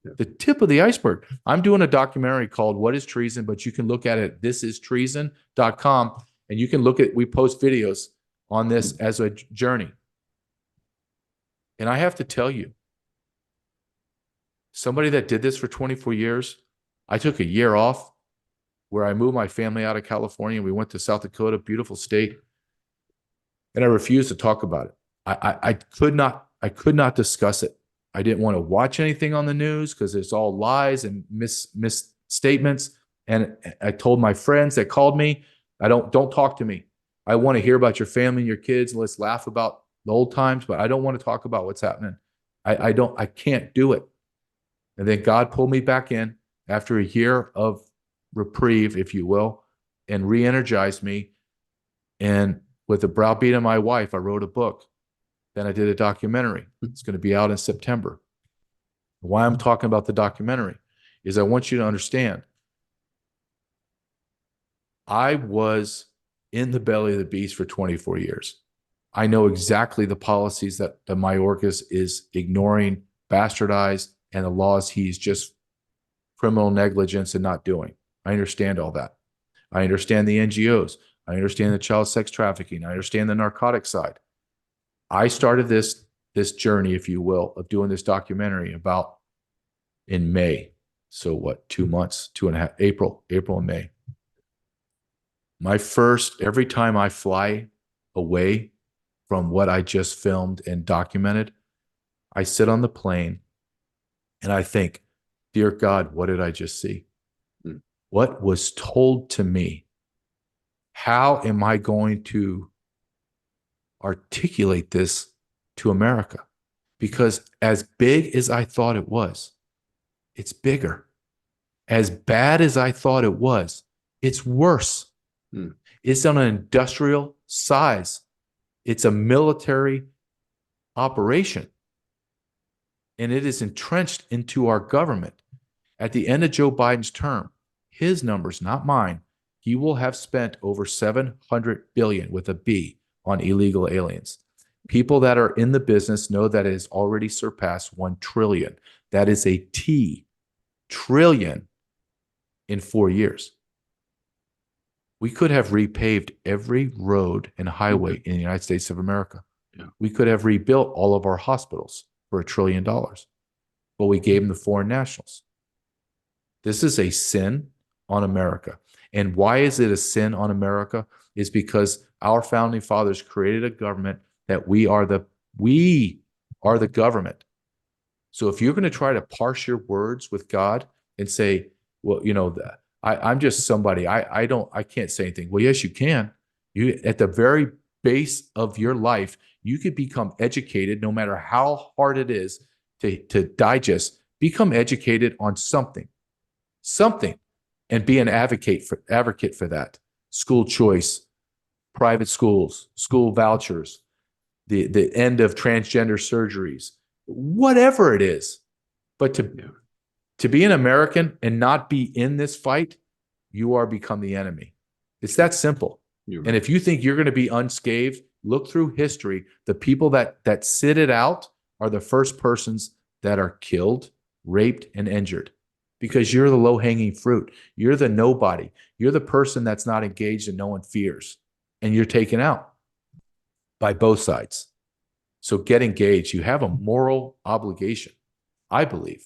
Yeah. The tip of the iceberg. I'm doing a documentary called What is Treason, but you can look at it, thisistreason.com, and you can look at, we post videos on this as a journey. And I have to tell you, somebody that did this for 24 years, I took a year off where I moved my family out of California. We went to South Dakota, beautiful state. And I refused to talk about it. I could not discuss it. I didn't want to watch anything on the news because it's all lies and misstatements. And I told my friends that called me, don't talk to me. I want to hear about your family and your kids, and let's laugh about the old times, but I don't want to talk about what's happening. I can't do it. And then God pulled me back in after a year of reprieve, if you will, and re-energized me. And with the browbeat of my wife, I wrote a book. Then I did a documentary. It's going to be out in September. Why I'm talking about the documentary is I want you to understand, I was in the belly of the beast for 24 years. I know exactly the policies that Mayorkas is ignoring, bastardized, and the laws he's just criminal negligence and not doing. I understand all that. I understand the NGOs. I understand the child sex trafficking. I understand the narcotic side. I started this journey, if you will, of doing this documentary about in May. So what, 2 months, 2.5, April and May. Every time I fly away from what I just filmed and documented, I sit on the plane and I think, dear God, what did I just see? What was told to me? How am I going to articulate this to America? because as big as I thought it was, it's bigger. As bad as I thought it was, it's worse. Hmm. It's on an industrial size. It's a military operation. And it is entrenched into our government. At the end of Joe Biden's term, his numbers, not mine, he will have spent over 700 billion with a B on illegal aliens. People that are in the business know that it has already surpassed 1 trillion. That is a T trillion in 4 years. We could have repaved every road and highway in the United States of America. Yeah. We could have rebuilt all of our hospitals for $1 trillion, but we gave them to foreign nationals. This is a sin on America. And why is it a sin on America? Is because our founding fathers created a government that we are the government. So if you're going to try to parse your words with God and say, well, I'm just somebody, I can't say anything. Well, yes, you can. You, at the very base of your life, you could become educated, no matter how hard it is to digest. Become educated on something, and be an advocate for that. School choice, private schools, school vouchers, the end of transgender surgeries, whatever it is. But to be an American and not be in this fight, you are become the enemy. It's that simple. Right. And if you think you're going to be unscathed, look through history. The people that sit it out are the first persons that are killed, raped, and injured, because you're the low-hanging fruit. You're the nobody. You're the person that's not engaged and no one fears. And you're taken out by both sides. So get engaged. You have a moral obligation, I believe.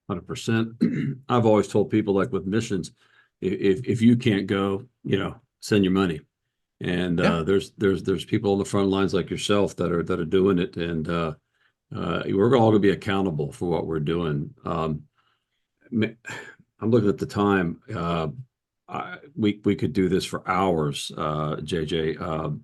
100%. I've always told people, like with missions, if you can't go, send your money. And there's people on the front lines like yourself that are doing it, and we're all going to be accountable for what we're doing. I'm looking at the time. We could do this for hours, JJ.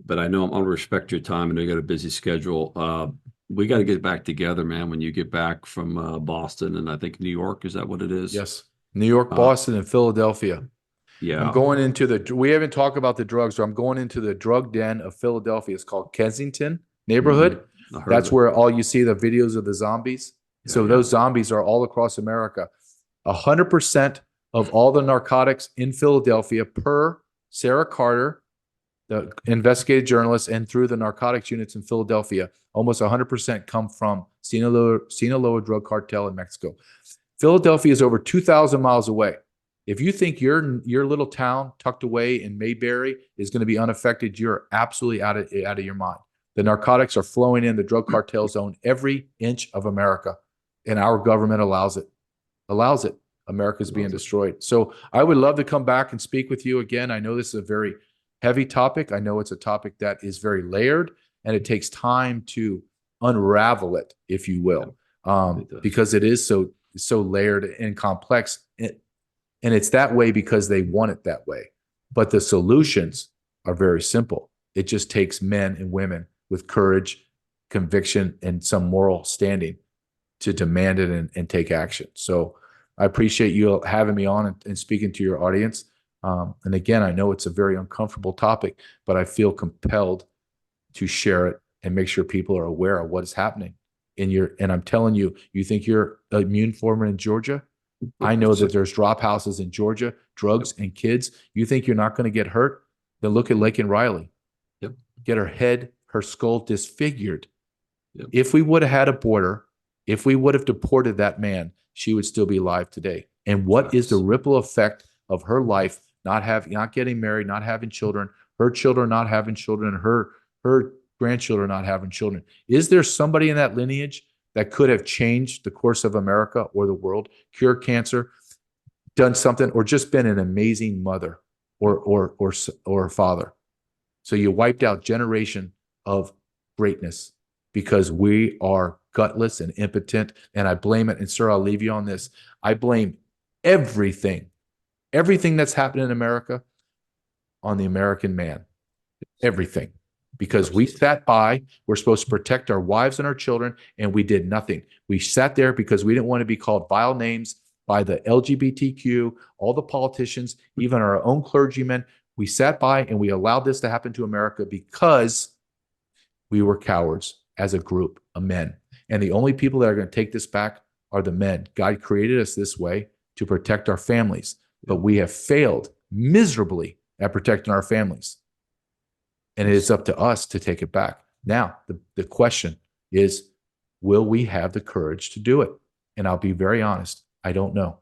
But I know I'm going to respect your time, and you got a busy schedule. We got to get back together, man. When you get back from Boston, and I think New York, is that what it is? Yes, New York, Boston, and Philadelphia. Yeah, I'm going into we haven't talked about the drugs, so I'm going into the drug den of Philadelphia. It's called Kensington neighborhood. That's where all you see the videos of the zombies. Yeah, so those zombies are all across America. 100% of all the narcotics in Philadelphia, per Sarah Carter, the investigative journalist, and through the narcotics units in Philadelphia, almost 100% come from Sinaloa drug cartel in Mexico. Philadelphia is over 2,000 miles away. If you think your little town tucked away in Mayberry is going to be unaffected, you're absolutely out of your mind. The narcotics are flowing in. The drug cartels own every inch of America, and our government allows it. America's being destroyed. So I would love to come back and speak with you again. I know this is a very heavy topic. I know it's a topic that is very layered, and it takes time to unravel it, if you will, because it is so layered and complex. And it's that way because they want it that way. But the solutions are very simple. It just takes men and women with courage, conviction, and some moral standing to demand it and take action. So I appreciate you having me on and speaking to your audience. And again, I know it's a very uncomfortable topic, but I feel compelled to share it and make sure people are aware of what is happening and I'm telling you, you think you're immune from it in Georgia? I know that there's drop houses in Georgia, drugs and kids. You think you're not going to get hurt? Then look at Laken Riley. Yep. Get her skull disfigured. Yep. If we would have had a border, if we would have deported that man, she would still be alive today. And what is the ripple effect of her life, not getting married, not having children, her children not having children, her grandchildren not having children? Is there somebody in that lineage that could have changed the course of America or the world, cured cancer, done something, or just been an amazing mother or father? So you wiped out generation of greatness because we are gutless and impotent. And I blame it. And sir, I'll leave you on this. I blame everything that's happened in America on the American man. Everything. because we sat by. We're supposed to protect our wives and our children, and we did nothing. We sat there because we didn't want to be called vile names by the LGBTQ, all the politicians, even our own clergymen. We sat by and we allowed this to happen to America because we were cowards as a group of men. And the only people that are going to take this back are the men. God created us this way to protect our families, but we have failed miserably at protecting our families. And it is up to us to take it back. Now, the question is, will we have the courage to do it? And I'll be very honest, I don't know.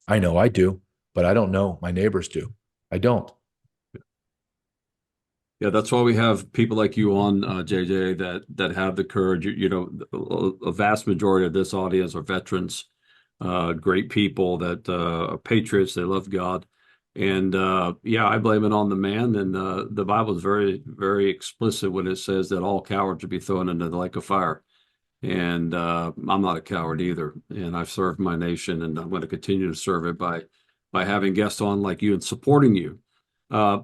I know I do, but I don't know my neighbors do. I don't. Yeah, that's why we have people like you on, JJ, that have the courage. You know, a vast majority of this audience are veterans, great people that are patriots. They love God, and yeah, I blame it on the man. And the Bible is very, very explicit when it says that all cowards should be thrown into the lake of fire. And I'm not a coward either, and I've served my nation, and I'm going to continue to serve it by having guests on like you and supporting you. Uh,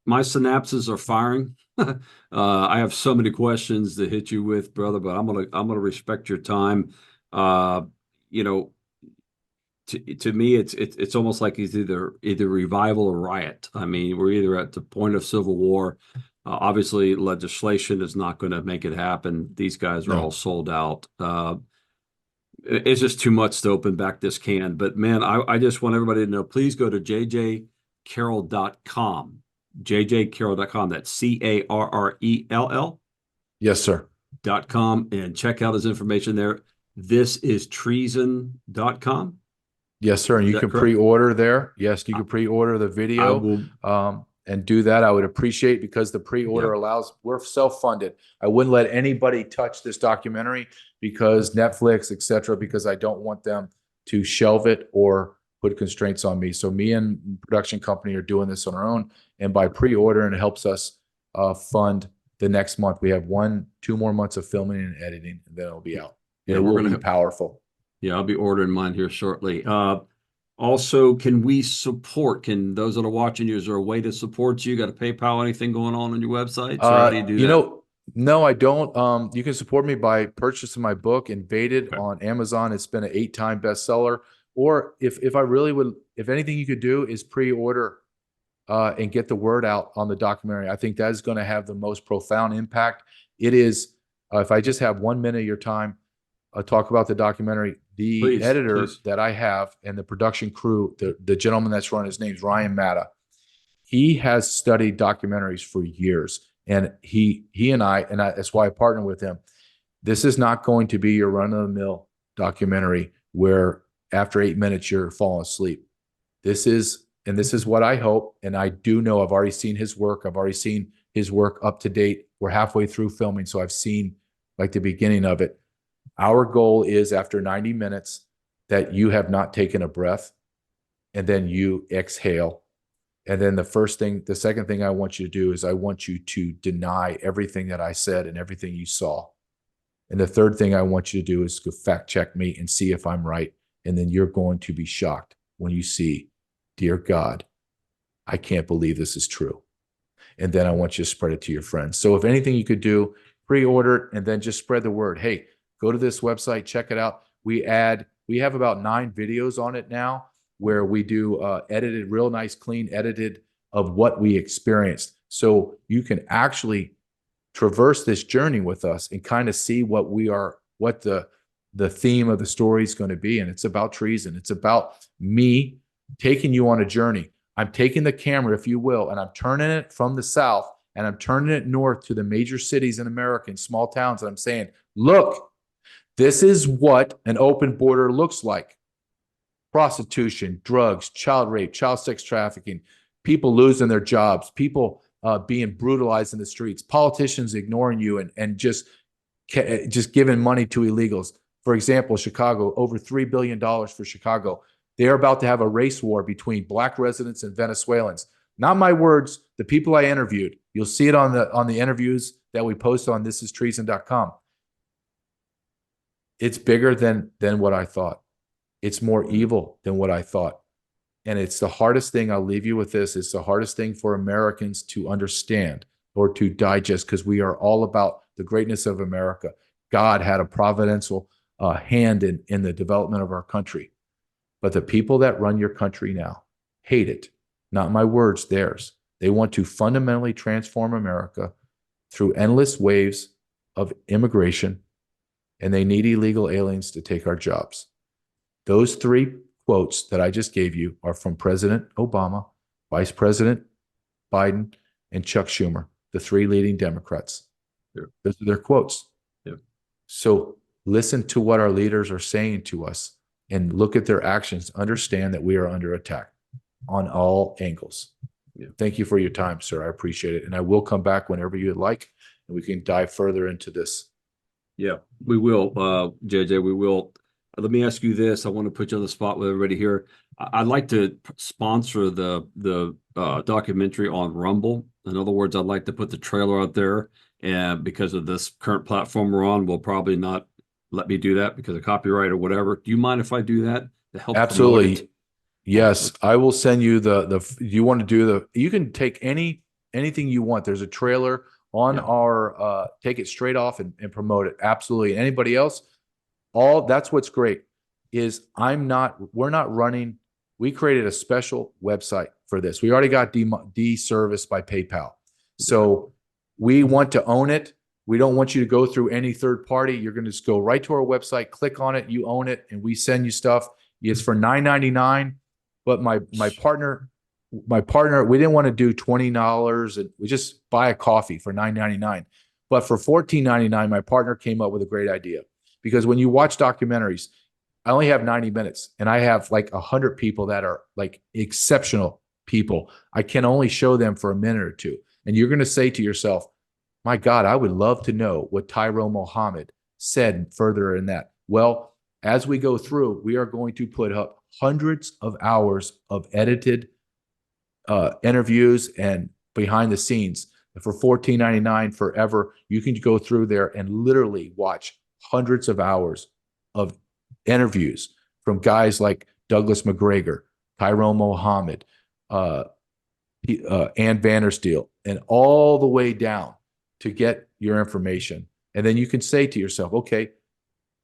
my synapses are firing. I have so many questions to hit you with, brother, but I'm gonna respect your time. Uh, you know, to me, it's almost like it's either revival or riot. I mean, we're either at the point of civil war. Obviously, legislation is not going to make it happen. These guys are all No. sold out. It's just too much to open back this can. But man, I just want everybody to know, please go to jjcarrell.com. jjcarrell.com. That's Carrell.com Yes, sir. and check out his information there. This is treason.com. Yes, sir. And Is you that can correct? pre-order there. Yes, you can pre-order the I video will. and do that. I would appreciate, because the Yeah, pre-order allows, we're self-funded. I wouldn't let anybody touch this documentary because Netflix, et cetera, because I don't want them to shelve it or put constraints on me. So me and production company are doing this on our own. And by pre-order, and it helps us fund the next month. We have 2 more months of filming and editing, and then it'll be out. yeah, It we're will gonna. be powerful. Yeah, I'll be ordering mine here shortly. Also, can we support? Can those that are watching you, is there a way to support you? Got a PayPal, anything going on your websites, or how do you do You that? know, no, I don't. You can support me by purchasing my book, Invaded, Okay. on Amazon. It's been an 8-time bestseller. Or if I really would, if anything you could do is pre-order and get the word out on the documentary. I think that is going to have the most profound impact. It is, if I just have 1 minute of your time, talk about the documentary. The Please, editor please. that I have and the production crew, the gentleman that's running, his name's Ryan Matta. He has studied documentaries for years, and he and I, that's why I partner with him. This is not going to be your run-of-the-mill documentary where after 8 minutes you're falling asleep. This is what I hope, and I do know. I've already seen his work. I've already seen his work up to date. We're halfway through filming, so I've seen like the beginning of it. Our goal is, after 90 minutes, that you have not taken a breath, and then you exhale. And then the second thing I want you to do is I want you to deny everything that I said and everything you saw. And the third thing I want you to do is to fact check me and see if I'm right. And then you're going to be shocked when you see, dear God, I can't believe this is true. And then I want you to spread it to your friends. So if anything you could do, pre-order and then just spread the word. Hey, go to this website, check it out. We have about 9 videos on it now, where we do edited, real nice, clean edited of what we experienced. So you can actually traverse this journey with us and kind of see what the theme of the story is going to be. And it's about treason. It's about me taking you on a journey. I'm taking the camera, if you will, and I'm turning it from the South and I'm turning it north to the major cities in America and small towns. And I'm saying, look, this is what an open border looks like. Prostitution, drugs, child rape, child sex trafficking, people losing their jobs, people being brutalized in the streets, politicians ignoring you and just giving money to illegals. For example, Chicago, over $3 billion for Chicago. They're about to have a race war between Black residents and Venezuelans. Not my words, the people I interviewed. You'll see it on the interviews that we post on thisistreason.com. It's bigger than what I thought. It's more evil than what I thought. And it's the hardest thing, I'll leave you with this, it's the hardest thing for Americans to understand. or to digest, because we are all about the greatness of America. God had a providential hand in the development of our country. But the people that run your country now hate it. Not my words, theirs. They want to fundamentally transform America through endless waves of immigration, and they need illegal aliens to take our jobs. Those three quotes that I just gave you are from President Obama, Vice President Biden, and Chuck Schumer, the three leading Democrats. Sure. Those are their quotes. Yeah. So listen to what our leaders are saying to us and look at their actions. Understand that we are under attack on all angles. Yeah. Thank you for your time, sir. I appreciate it. And I will come back whenever you'd like, and we can dive further into this. Yeah, we will, JJ, we will. Let me ask you this. I want to put you on the spot with everybody here. I'd like to sponsor the documentary on Rumble. In other words, I'd like to put the trailer out there, and because of this current platform we're on, will probably not let me do that because of copyright or whatever. Do you mind if I do that to help promote it? Absolutely. Yes, I will send you you want to do you can take anything you want. There's a trailer on our take it straight off and promote it. Absolutely. Anybody else? That's what's great is we're not running. We created a special website for this. We already got deserviced by PayPal. So we want to own it. We don't want you to go through any third party. You're going to just go right to our website, click on it, you own it, and we send you stuff. It's for $9.99. But my partner, we didn't want to do $20 and we just buy a coffee for $9.99. But for $14.99, my partner came up with a great idea. Because when you watch documentaries, I only have 90 minutes and I have like 100 people that are like exceptional people. I can only show them for a minute or two. And you're going to say to yourself, my God, I would love to know what Tyrone Mohammed said further in that. Well, as we go through, we are going to put up hundreds of hours of edited interviews and behind the scenes. And for $14.99 forever, you can go through there and literally watch hundreds of hours of interviews from guys like Douglas McGregor, Tyrone Mohammed, Ann Vandersteel, and all the way down to get your information. And then you can say to yourself, okay,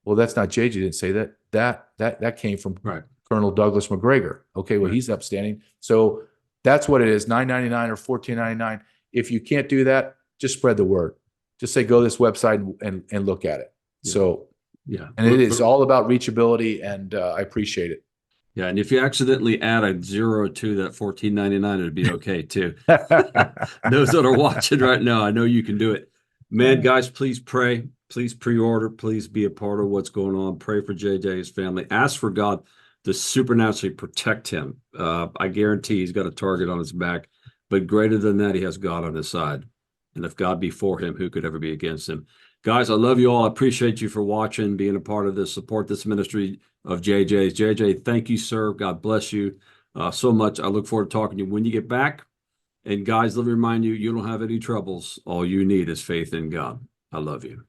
well, that's not JJ didn't say that. That came from Colonel Douglas McGregor. Okay, well, he's upstanding. So that's what it is, $9.99 or $14.99. If you can't do that, just spread the word. Just say, go to this website and look at it. Yeah. So, and it is all about reachability, and I appreciate it. Yeah, and if you accidentally add a zero to that $14.99, it'd be okay too. Those that are watching right now, I know you can do it. Man, guys, please pray. Please pre-order. Please be a part of what's going on. Pray for JJ's family. Ask for God to supernaturally protect him. I guarantee he's got a target on his back, but greater than that, he has God on his side. And if God be for him, who could ever be against him? Guys, I love you all. I appreciate you for watching, being a part of this, support this ministry of JJ's. JJ, thank you, sir. God bless you so much. I look forward to talking to you when you get back. And guys, let me remind you, you don't have any troubles. All you need is faith in God. I love you.